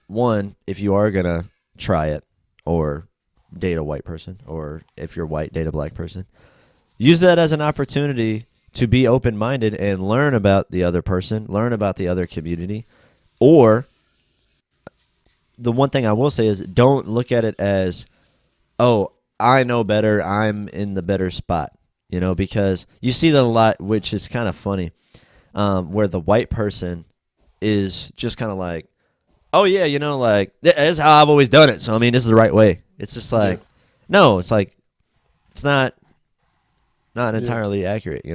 One, if you are gonna try it or date a white person, or if you're white, date a black person. Use that as an opportunity to be open minded and learn about the other person, learn about the other community. Or the one thing I will say is don't look at it as, oh, I know better, I'm in the better spot. Because you see that a lot, which is kind of funny, where the white person is just kind of like, oh yeah, like this is how I've always done it. So I mean, this is the right way. It's just like, Yes. no, it's like it's not Yeah. entirely accurate.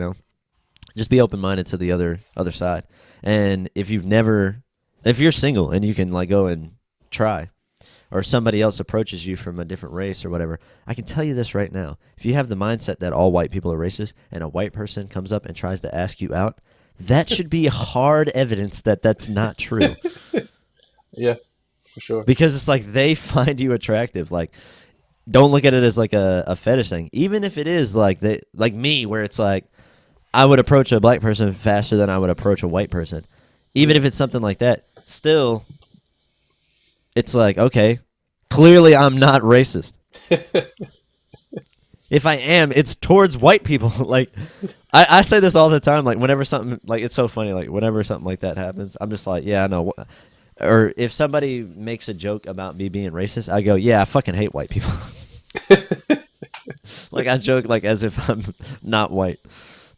Just be open minded to the other side. And if you're single and you can like go and try, or somebody else approaches you from a different race or whatever, I can tell you this right now. If you have the mindset that all white people are racist and a white person comes up and tries to ask you out, that should be hard evidence that that's not true. Yeah, for sure. Because it's like they find you attractive. Like, don't look at it as like a fetish thing. Even if it is like me, where it's like I would approach a black person faster than I would approach a white person. Even Yeah. if it's something like that, still, it's like, okay, clearly I'm not racist. If I am, it's towards white people. Like, I say this all the time. Like, whenever something, like, it's so funny. Like, whenever something like that happens, I'm just like, yeah, I know. Or if somebody makes a joke about me being racist, I go, yeah, I fucking hate white people. Like, I joke, like, as if I'm not white.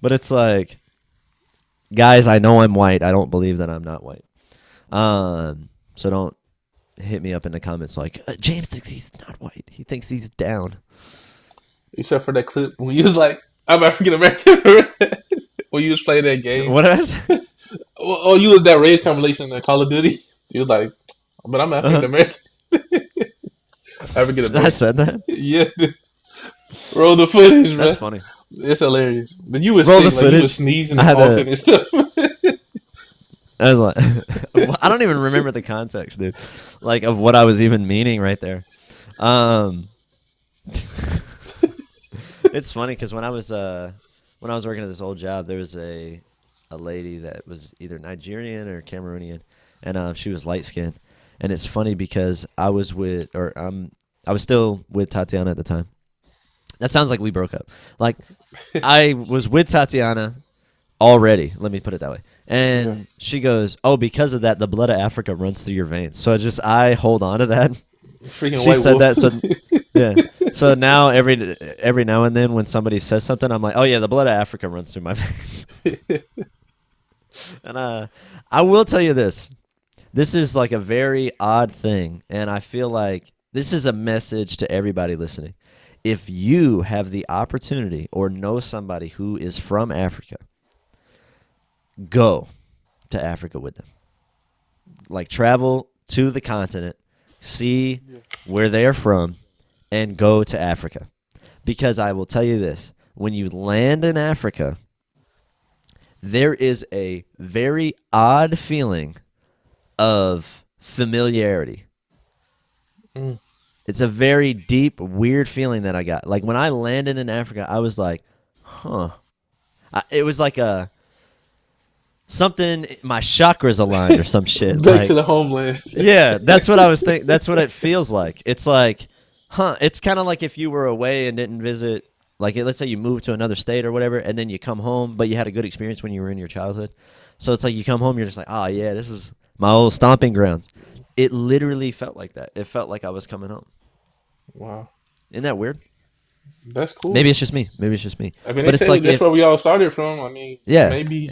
But it's like, guys, I know I'm white. I don't believe that I'm not white. So don't hit me up in the comments like, James thinks he's not white. He thinks he's down. Except for that clip when you was like, I'm African American. When you was playing that game. What did I say? Oh, you was that race compilation in Call of Duty. You was like, but I'm African American. African I American. said that? Yeah. Roll the footage, That's man. funny. It's hilarious. But you was Roll the sick, like you was footage. sneezing I and had coughing to. and stuff. I was like, well, I don't even remember the context, dude. Like of what I was even meaning right there. It's funny because when I was working at this old job, there was a lady that was either Nigerian or Cameroonian, and she was light skinned. And it's funny because I was still with Tatiana at the time. That sounds like we broke up. Like I was with Tatiana already. Let me put it that way. Yeah. And she goes, "Oh, because of that, the blood of Africa runs through your veins." So I hold on to that. Freaking She white said wolf. that, so yeah. So now every now and then when somebody says something, I'm like, "Oh yeah, the blood of Africa runs through my veins." And I will tell you this. This is like a very odd thing, and I feel like this is a message to everybody listening. If you have the opportunity or know somebody who is from Africa, go to Africa with them. Like travel to the continent, see where they're from, and go to Africa. Because I will tell you this, when you land in Africa, there is a very odd feeling of familiarity. Mm. It's a very deep, weird feeling that I got. Like when I landed in Africa, I was like, huh. It was like something, my chakras aligned or some shit. Back to Like, the homeland. yeah, that's what I was thinking. That's what it feels like. It's like, huh. It's kind of like if you were away and didn't visit, like let's say you moved to another state or whatever, and then you come home, but you had a good experience when you were in your childhood. So it's like you come home, you're just like, oh yeah, this is my old stomping grounds. It literally felt like that. It felt like I was coming home. Wow. Isn't that weird? That's cool. Maybe it's just me. Maybe it's just me. I mean, they But it's say like that's where we all started from. I mean, yeah, maybe.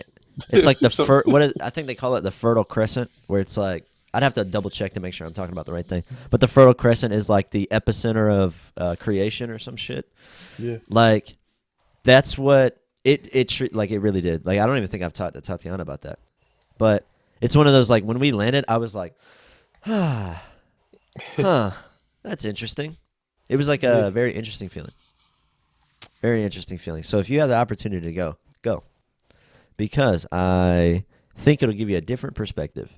it's like the some- I think they call it the Fertile Crescent, where it's like I'd have to double check to make sure I'm talking about the right thing. But the Fertile Crescent is like the epicenter of creation or some shit. Yeah. Like that's what it like it really did. Like I don't even think I've talked to Tatiana about that. But it's one of those like when we landed, I was like, huh, that's interesting. It was like a very interesting feeling. Very interesting feeling. So if you have the opportunity to go, go. Because I think it'll give you a different perspective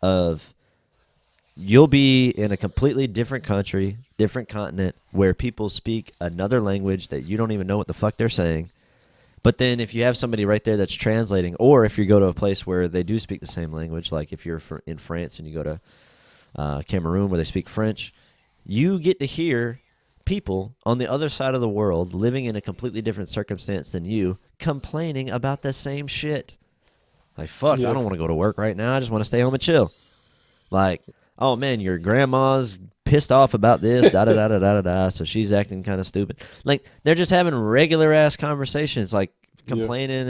of you'll be in a completely different country, different continent, where people speak another language that you don't even know what the fuck they're saying. But then if you have somebody right there that's translating, or if you go to a place where they do speak the same language, like if you're in France and you go to Cameroon where they speak French, you get to hear people on the other side of the world living in a completely different circumstance than you complaining about the same shit. Like, fuck, Yeah. I don't want to go to work right now. I just want to stay home and chill. Like, oh, man, your grandma's pissed off about this, da-da-da-da-da-da, so she's acting kind of stupid. Like, they're just having regular-ass conversations, like complaining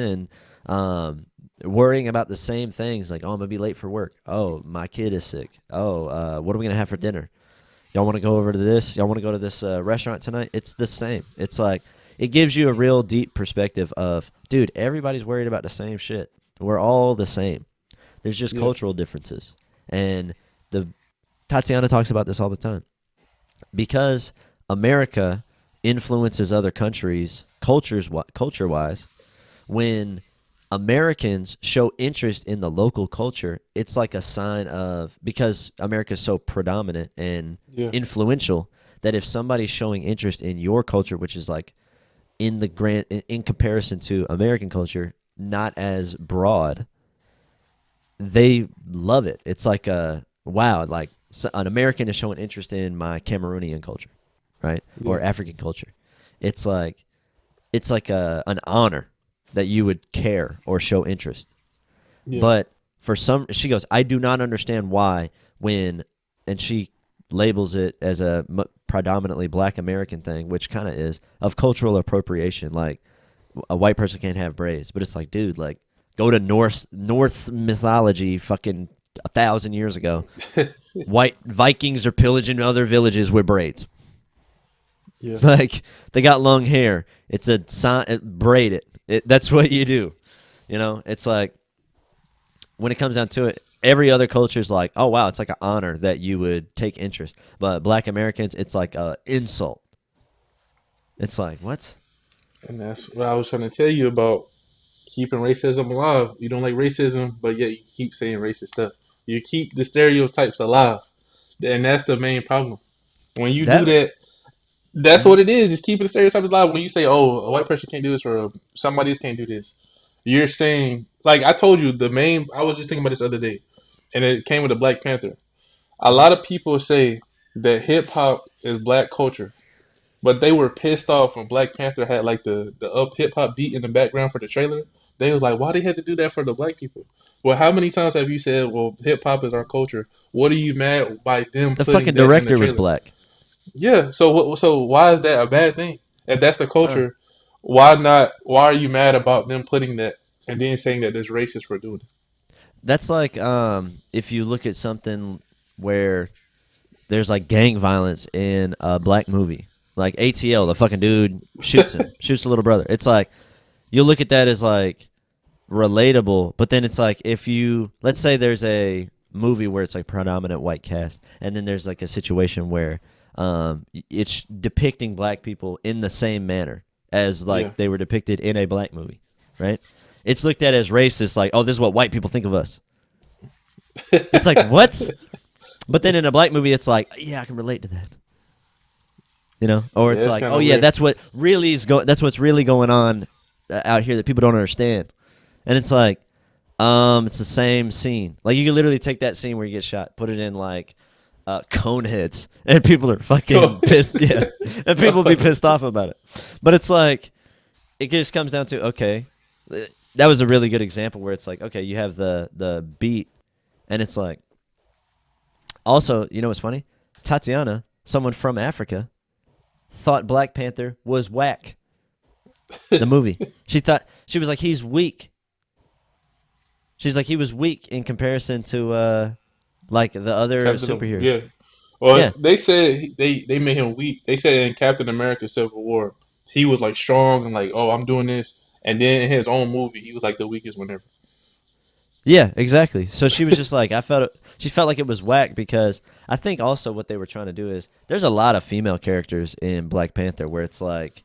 and worrying about the same things. Like, oh, I'm gonna be late for work. Oh, my kid is sick. Oh, what are we gonna have for dinner? Y'all want to go over to this? Y'all want to go to this restaurant tonight? It's the same. It's like it gives you a real deep perspective of, dude, everybody's worried about the same shit. We're all the same. There's just Yeah. cultural differences, and the Tatiana talks about this all the time because America influences other countries culture wise. When Americans show interest in the local culture, it's like a sign of, because America's so predominant and Yeah. influential, that if somebody's showing interest in your culture, which is like in comparison to American culture, not as broad, they love it. It's like a wow, like an American is showing interest in my Cameroonian culture, right? Yeah. Or African culture. It's like an honor that you would care or show interest. Yeah. But for some, she goes, I do not understand why when, and she labels it as a predominantly Black American thing, which kind of is, of cultural appropriation. Like a white person can't have braids, but it's like, dude, like go to North mythology, fucking 1,000 years ago. White Vikings are pillaging other villages with braids. Yeah. Like they got long hair. It's a sign. Braid it. That's what you do. You know, it's like when it comes down to it, every other culture is like, oh wow, it's like an honor that you would take interest. But Black Americans, it's like a insult. It's like what? And that's what I was trying to tell you about keeping racism alive. You don't like racism, but yet you keep saying racist stuff. You keep the stereotypes alive. And that's the main problem. When you do That that, that's mhm. what it is. It's keeping the stereotypes alive. When you say, "Oh, a white person can't do this," or "Somebody else can't do this," you're saying, like I told you, the main. I was just thinking about this the other day, and it came with the Black Panther. A Mhm. lot of people say that hip hop is black culture, but they were pissed off when Black Panther had like the up hip hop beat in the background for the trailer. They was like, "Why they had to do that for the black people?" Well, how many times have you said, "Well, hip hop is our culture"? What are you mad by them The putting fucking that in the director was trailer? black. Yeah. So so why is that a bad thing? If that's the Huh. culture, why not? Why are you mad about them putting that and then saying that there's racist for doing it? That's like if you look at something where there's like gang violence in a black movie, like ATL, the fucking dude shoots the little brother. It's like you look at that as like relatable, but then it's like if you let's say there's a movie where it's like predominant white cast, and then there's like a situation where it's depicting black people in the same manner as Yeah. like they were depicted in a black movie, right? It's looked at as racist, like, oh, this is what white people think of us. It's like what? But then in a black movie, it's like, yeah, I can relate to that. You know, or Yeah, it's it's like, kind oh of yeah, weird. that's what really is going. That's what's really going on out here that people don't understand. And it's like, it's the same scene. Like you can literally take that scene where you get shot, put it in like Coneheads, and people are fucking pissed. Yeah, and people be pissed off about it. But it's like it just comes down to okay, that was a really good example where it's like okay, you have the beat, and it's like also you know what's funny? Tatiana, someone from Africa, thought Black Panther was whack. The movie. She thought she was like he's weak. She's like he was weak in comparison to like the other superheroes. Yeah. Well, Yeah. they said they made him weak. They said in Captain America: Civil War, he was like strong and like, oh, I'm doing this. And then in his own movie, he was like the weakest one ever. Yeah, exactly. So she was just like she felt like it was whack because I think also what they were trying to do is there's a lot of female characters in Black Panther where it's like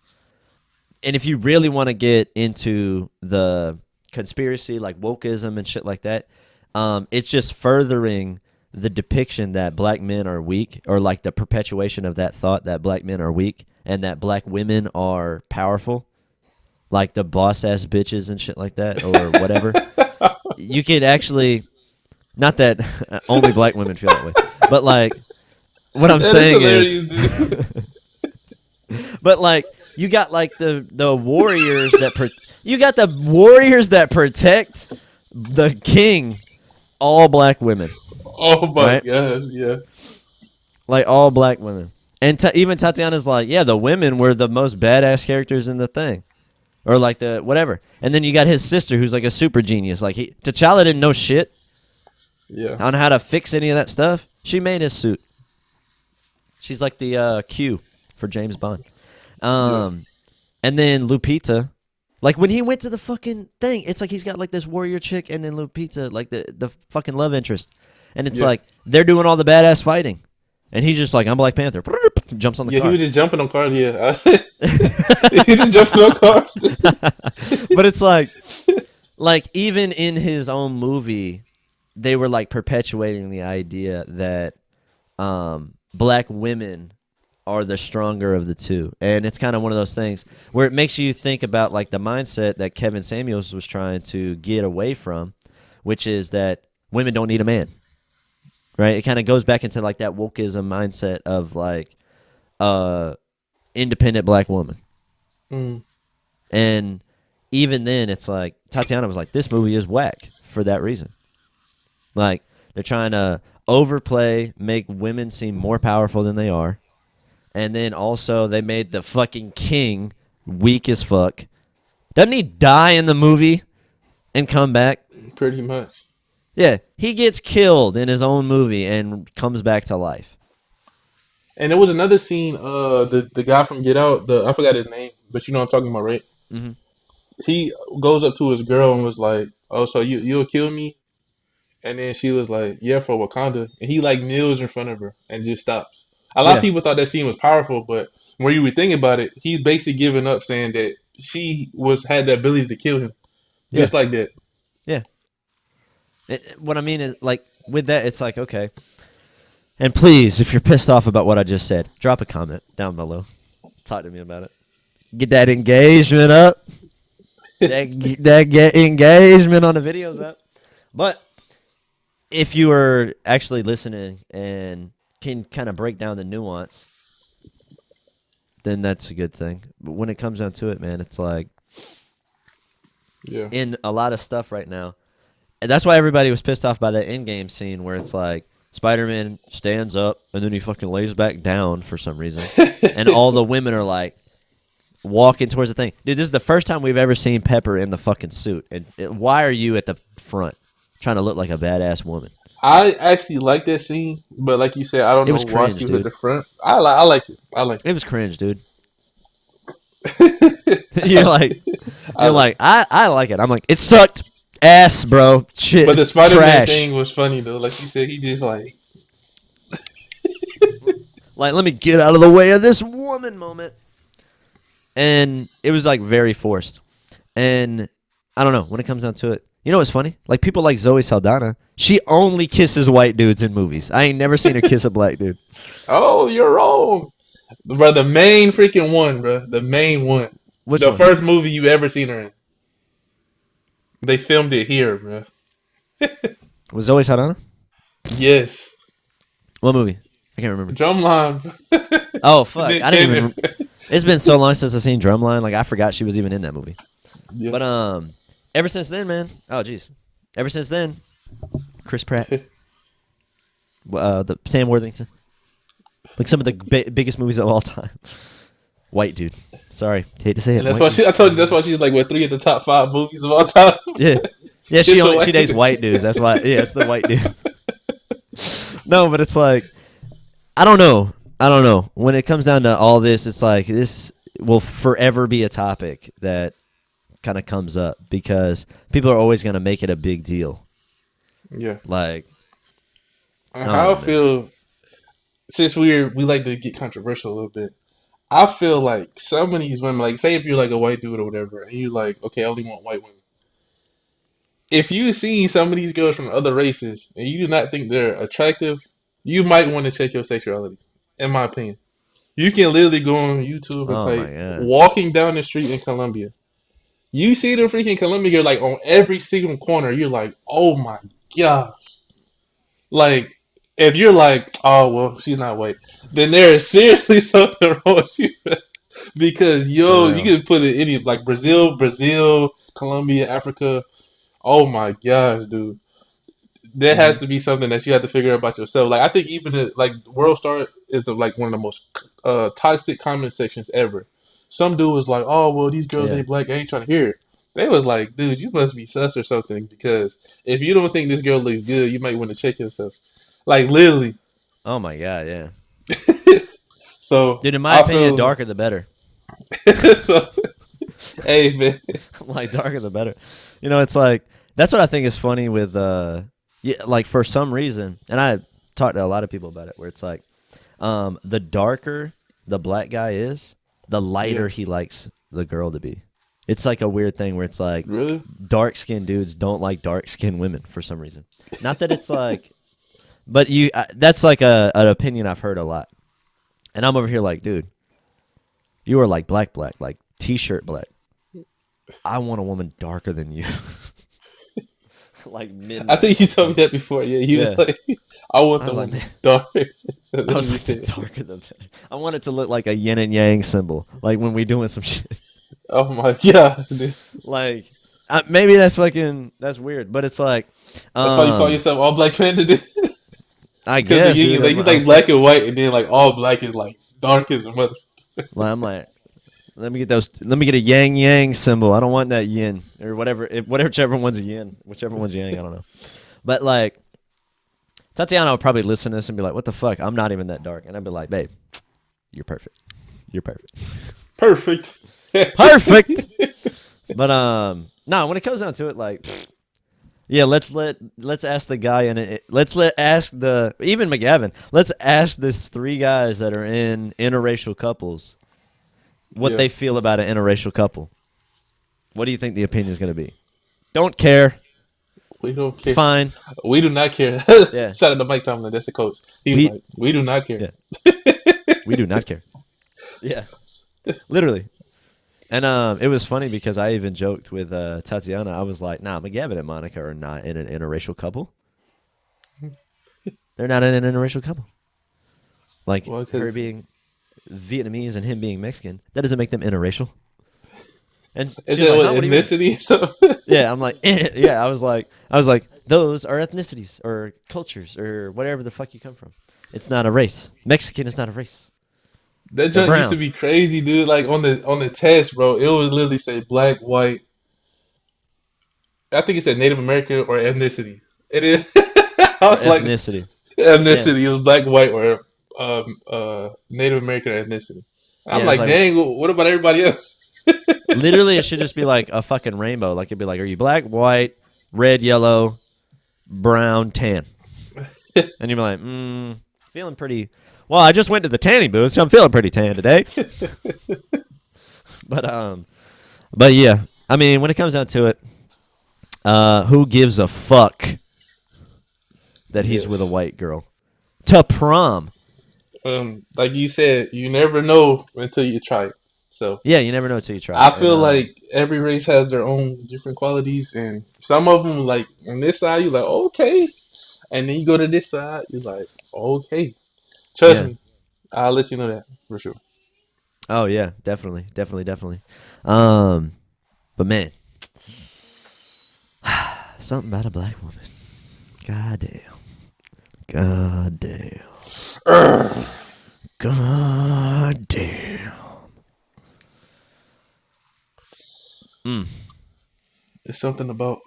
and if you really want to get into the conspiracy like wokeism and shit like that, it's just furthering the depiction that black men are weak or like the perpetuation of that thought that black men are weak and that black women are powerful, like the boss ass bitches and shit like that or whatever. You could actually not that only black women feel that way, but like what I'm That is saying is hilarious, dude. but like you got like the warriors that you got the warriors that protect the king, all black women, Oh my right? god, yeah. Like all black women. And even Tatiana's like, yeah, the women were the most badass characters in the thing. or like the whatever. And then you got his sister who's like a super genius. Like T'Challa didn't know shit Yeah. on how to fix any of that stuff. She made his suit. She's like the Q for James Bond. Yeah. And then Lupita, like when he went to the fucking thing, it's like he's got like this warrior chick and then Lupita, like the fucking love interest. And it's Yeah. like they're doing all the badass fighting. And he's just like, I'm Black Panther. Jumps on the Yeah, he car. was just jumping on cars. Yeah, he just jumping on cars. But it's like even in his own movie, they were like perpetuating the idea that black women are the stronger of the two. And it's kind of one of those things where it makes you think about like the mindset that Kevin Samuels was trying to get away from, which is that women don't need a man. Right? It kind of goes back into like that wokeism mindset of like independent black woman. Mm. And even then it's like Tatiana was like, this movie is whack for that reason. Like they're trying to overplay, make women seem more powerful than they are. And then also they made the fucking king weak as fuck. Doesn't he die in the movie and come back? Pretty much. Yeah, he gets killed in his own movie and comes back to life. And there was another scene. The guy from Get Out. I forgot his name, but you know what I'm talking about, right? Mm-hmm. He goes up to his girl and was like, "Oh, so you'll kill me?" And then she was like, "Yeah, for Wakanda." And he like kneels in front of her and just stops. A lot of Yeah, people thought that scene was powerful, but when you were thinking about it, he's basically giving up, saying that she had the ability to kill him, yeah, just like that. yeah. What I mean is, like, with that, it's like, okay. And please, if you're pissed off about what I just said, drop a comment down below. Talk to me about it. Get that engagement up. Get engagement on the videos up. But if you are actually listening and can kind of break down the nuance, then that's a good thing. But when it comes down to it, man, it's like Yeah, in a lot of stuff right now. And that's why everybody was pissed off by that Endgame scene where it's like Spider-Man stands up and then he fucking lays back down for some reason. And all the women are like walking towards the thing. Dude, this is the first time we've ever seen Pepper in the fucking suit. And why are you at the front trying to look like a badass woman? I actually like that scene, but like you said, I don't It know was why cringe, she was at dude. the front. I liked it. I liked It was cringe, dude. it. you're like, I like it. I like it. I'm like, it sucked ass, bro. But the Shit, Spider-Man trash. thing was funny though. Like you said, he just like Like, let me get out of the way of this woman moment. And it was like very forced. And I don't know, when it comes down to it, you know what's funny? Like people like Zoe Saldana, she only kisses white dudes in movies. I ain't never seen her kiss a black dude. oh, you're wrong. Bro, the main freaking one, bro. The main one. Which The one? first movie you ever seen her in. They filmed it here, bro. Was Zoe Saldana? Yes. What movie? I can't remember. Drumline. Oh fuck! Nick I didn't even. Cannon. It's been so long since I've seen Drumline. Like I forgot she was even in that movie. Yeah. But ever since then, man. Oh jeez. Ever since then, Chris Pratt, the Sam Worthington, like some of the biggest movies of all time. White dude. Sorry, hate to say it. And that's White why dude. I told you that's why she's like what 3 of the top 5 movies of all time. Yeah, yeah. It's She a only white she dates dude. white dudes. That's why. Yeah, it's the white dude. No, but it's like I don't know. I don't know. When it comes down to all this, it's like this will forever be a topic that kind of comes up because people are always going to make it a big deal. Yeah. Like, And I don't how know, I man. feel since we like to get controversial a little bit. I feel like some of these women, like say if you're like a white dude or whatever, and you like, okay, I only want white women. If you see some of these girls from other races and you do not think they're attractive, you might want to check your sexuality. In my opinion, you can literally go on YouTube and Oh my type god. "walking down the street in Colombia." You see the freaking Colombia girl like on every single corner. You're like, oh my gosh. Like, if you're like, oh well, she's not white, then there is seriously something wrong with you. Because For yo, you real. can put it any like Brazil, Colombia, Africa. Oh my gosh, dude, there Hmm. has to be something that you have to figure out about yourself. Like I think even like World Star is the like one of the most toxic comment sections ever. some dude was like, "Oh well, these girls Yeah. ain't black. I ain't trying to hear it." They was like, "Dude, you must be sus or something because if you don't think this girl looks good, you might want to check yourself." Like literally. Oh my god, yeah. So Dude, in my I opinion, the feel darker the better. so. Hey man, I'm like darker the better. You know, it's like that's what I think is funny with yeah, like for some reason, and I talked to a lot of people about it where it's like the darker the black guy is, the yeah, lighter he likes the girl to be. It's like a weird thing where it's like really, dark skinned dudes don't like dark skinned women for some reason. Not that it's like, but you that's like an opinion I've heard a lot. And I'm over here like, dude, you are like black, like t-shirt black. I want a woman darker than you, like I midnight. think you told me that before. Yeah, he was Yeah, like, "I want I the was like, woman man, dark." That's I what was you like, the said. darker the better. I want it to look like a yin and yang symbol, like when we doing some shit. Oh my god, dude. Like maybe that's weird, but it's like, That's why you call um, yourself all black panda, dude. I Because the guess, yin dude, is like he's I'm like black and white, and then like all black is like dark as a mother. I'm like, let me get those. Let me get a yang yang symbol. I don't want that yin or whatever. Whichever one's a yin, whichever one's yang. I don't know. But like Tatiana would probably listen to this and be like, "What the fuck? I'm not even that dark." And I'd be like, "Babe, you're perfect. You're perfect. Perfect. Perfect." But no. When it comes down to it, like, yeah, let's ask the guy and let's ask the even McGavin. Let's ask this three guys that are in interracial couples what Yeah, they feel about an interracial couple. What do you think the opinion is going to be? Don't care. we don't It's care. fine. We do not care. Yeah. Shout out to Mike Tomlin. That's the coach. He was We like, "We do not care." yeah. We do not care. Yeah. Literally. And it was funny because I even joked with Tatiana. I was like, "Nah, McGavin and Monica are not in an interracial couple. They're not in an interracial couple. Like Well, her because being Vietnamese and him being Mexican, that doesn't make them interracial." And is she's it like, what "Huh? What do you mean?" ethnicity or something? Yeah, I'm like, yeah. I was like, those are ethnicities or cultures or whatever the fuck you come from. It's not a race. Mexican is not a race. That They're junk used to brown. be crazy, dude. Like on the test, bro, it would literally say black, white. I think it said Native American or ethnicity. It is. I Or was like ethnicity. Yeah. ethnicity. It was black, white, or Native American ethnicity. I'm Yeah, it's like, like dang. What about everybody else? literally it should just be like a fucking rainbow. Like it'd be like, are you black, white, red, yellow, brown, tan? And you'd be like, feeling pretty well, I just went to the tanning booth, so I'm feeling pretty tan today. But but yeah. I mean, when it comes down to it, who gives a fuck that he's with a Yes. white girl? To prom. Like you said, you never know until you try it. So Yeah, you never know until you try I it. And feel like every race has their own different qualities, and some of them, like on this side, you're like, okay, and then you go to this side, you're like, okay. Trust yeah. me, I'll let you know that for sure. Oh yeah, definitely, definitely, definitely. Um, but man, something about a black woman. God damn. God damn. Urgh. God damn. Mm. It's something about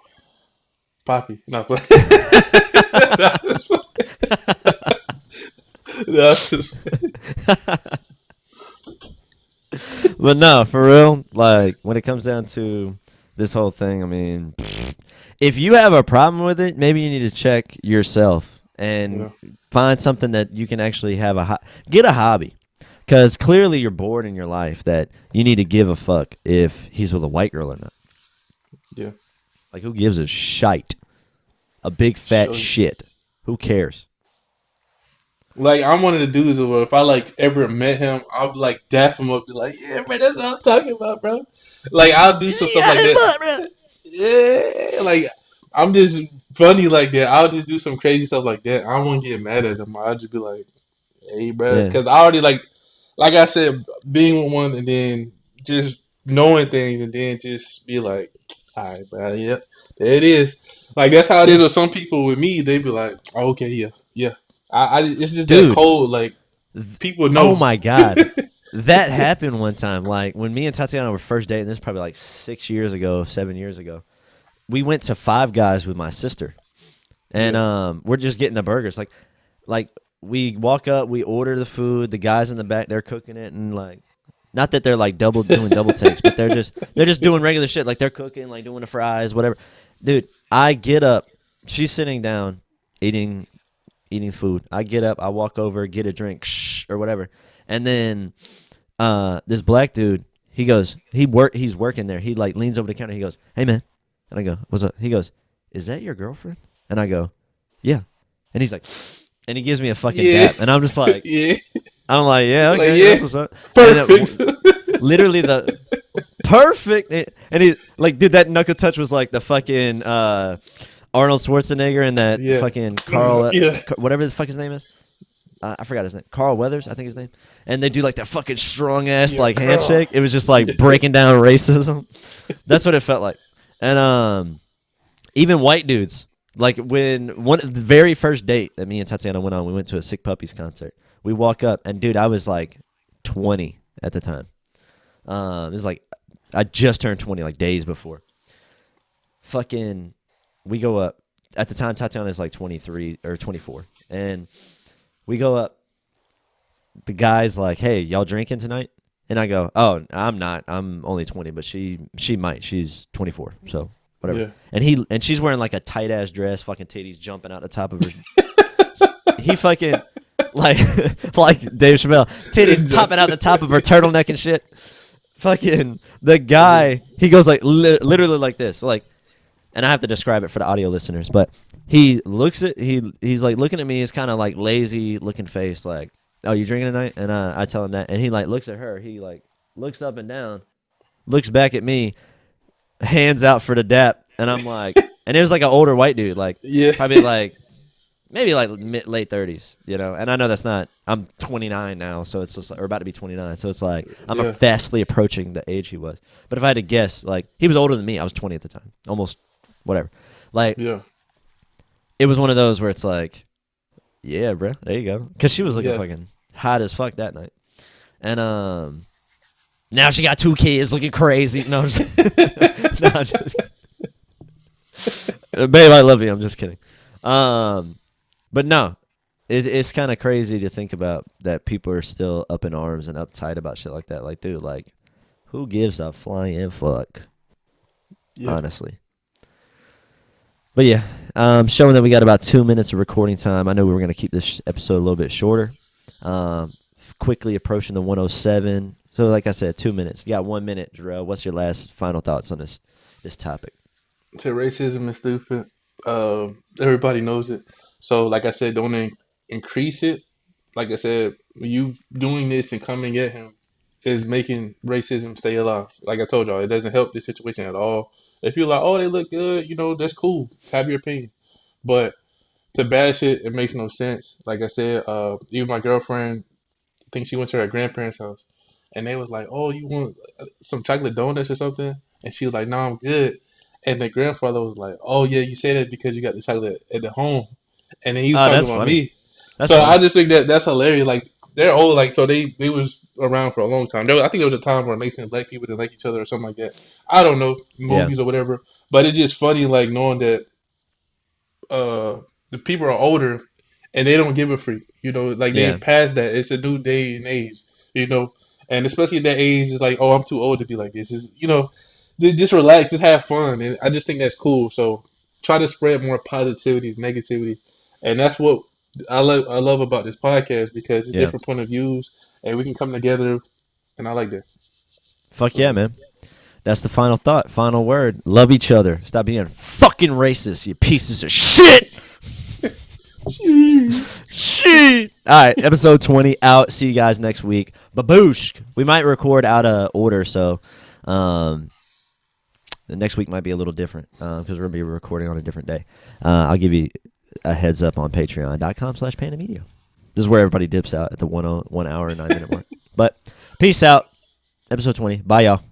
Poppy. No, but no, But no, for real, like when it comes down to this whole thing, I mean, if you have a problem with it, maybe you need to check yourself and yeah, find something that you can actually have get a hobby. Because clearly you're bored in your life that you need to give a fuck if he's with a white girl or not. yeah. Like, who gives a shite? A big fat Show you. shit. Who cares? Like I'm one of the dudes where if I like ever met him, I'll be like daff him up, be like, yeah, man, that's what I'm talking about, bro. Like I'll do some stuff like that. Yeah, like I'm just funny like that. I'll just do some crazy stuff like that. I won't get mad at him. I'll just be like, hey, bro, Yeah. because I already like I said, being with one and then just knowing things and then just be like, all right, bro, yep, there it is. Like that's how it is Yeah. with some people. With me, they be like, oh, okay, yeah, yeah. It's just that Dude. cold. Like people Oh know. my God. that happened one time. Like when me and Tatiana were first dating, this is probably like 7 years ago. We went to Five Guys with my sister, and we're just getting the burgers. Like we walk up, we order the food. The guys in the back, they're cooking it, and like, not that they're like doing double takes, but they're just doing regular shit. Like they're cooking, like doing the fries, whatever. Dude, I get up. She's sitting down, eating food. I get up, I walk over, get a drink, or whatever, and then this black dude, he's working there. He like leans over the counter. He goes, "Hey man," and I go, "What's up?" He goes, "Is that your girlfriend?" And I go, "Yeah," and he's like, and he gives me a fucking dap, and I'm just like, yeah, I'm like, yeah, okay, like, yeah, that's what's up. perfect. And literally the perfect, and he like, dude, that knuckle touch was like the fucking Arnold Schwarzenegger and that fucking Carl, whatever the fuck his name is. I forgot his name. Carl Weathers, I think his name. And they do like that fucking strong ass like handshake. It was just like breaking down racism. That's what it felt like. And even white dudes, like when the very first date that me and Tatiana went on, we went to a Sick Puppies concert. We walk up, and dude, I was like 20 at the time. It was like I just turned 20 like days before. Fucking, we go up. At the time, Tatiana is like 23 or 24, and we go up. The guy's like, "Hey, y'all drinking tonight?" And I go, "Oh, I'm not. I'm only 20, but she might. She's 24, so whatever." Yeah. And she's wearing like a tight ass dress, fucking titties jumping out the top of her. He fucking like Dave Chappelle, titties popping out the top of her turtleneck and shit. Fucking the guy, he goes like literally like this, like, and I have to describe it for the audio listeners, but he looks at he's like looking at me, his kind of like lazy looking face, like, "Oh, you drinking tonight?" And I tell him that, and he like looks at her, he like looks up and down, looks back at me, hands out for the dap, and I'm like, and it was like an older white dude, like probably like maybe like late 30s, you know. And I know that's not. I'm 29 now, so it's just, or about to be 29, so it's like I'm vastly approaching the age he was. But if I had to guess, like he was older than me. I was 20 at the time, almost whatever. Like it was one of those where it's like, yeah, bro, there you go, because she was looking fucking hot as fuck that night, and now she got 2 kids, looking crazy. No, I'm just, no, I'm just babe, I love you. I'm just kidding. But no, it's kind of crazy to think about that people are still up in arms and uptight about shit like that. Like, dude, like, who gives a flying fuck? Honestly. But yeah, showing that we got about 2 minutes of recording time. I know we were going to keep this episode a little bit shorter. Quickly approaching the 107. So like I said, 2 minutes. You got 1 minute, Jarrell. What's your last final thoughts on this topic? So racism is stupid. Everybody knows it. So like I said, don't increase it. Like I said, you doing this and coming at him is making racism stay alive. Like I told y'all, it doesn't help the situation at all. If you're like, "Oh, they look good," you know, that's cool. Have your opinion. But to bash it makes no sense. Like I said, even my girlfriend, I think she went to her grandparents' house, and they was like, "Oh, you want some chocolate donuts or something?" And she was like, "No, I'm good." And the grandfather was like, "Oh yeah, you say that because you got the chocolate at the home." And then he was Oh, talking that's about funny. me. That's So funny. I just think that's hilarious. Like they're old. Like so they was around for a long time. I think there was a time where Mason and black people didn't like each other or something like that. I don't know, Yeah. movies or whatever. But it's just funny, like knowing that the people are older and they don't give a freak. You know, like they Yeah. past that. It's a new day and age. You know, and especially at that age, it's like, "Oh, I'm too old to be like this." Is just relax, just have fun, and I just think that's cool. So try to spread more positivity, negativity, and that's what I love about this podcast because it's Yeah. different point of views, and we can come together, and I like that. Fuck yeah, So man. That's the final thought. Final word. Love each other. Stop being fucking racist, you pieces of shit. Shit. All right, episode 20 out. See you guys next week. Baboosh. We might record out of order, so the next week might be a little different because we're going to be recording on a different day. I'll give you a heads up on patreon.com/pandamedia. This is where everybody dips out at the 1 hour and 9 minute mark. But peace out. Episode 20. Bye, y'all.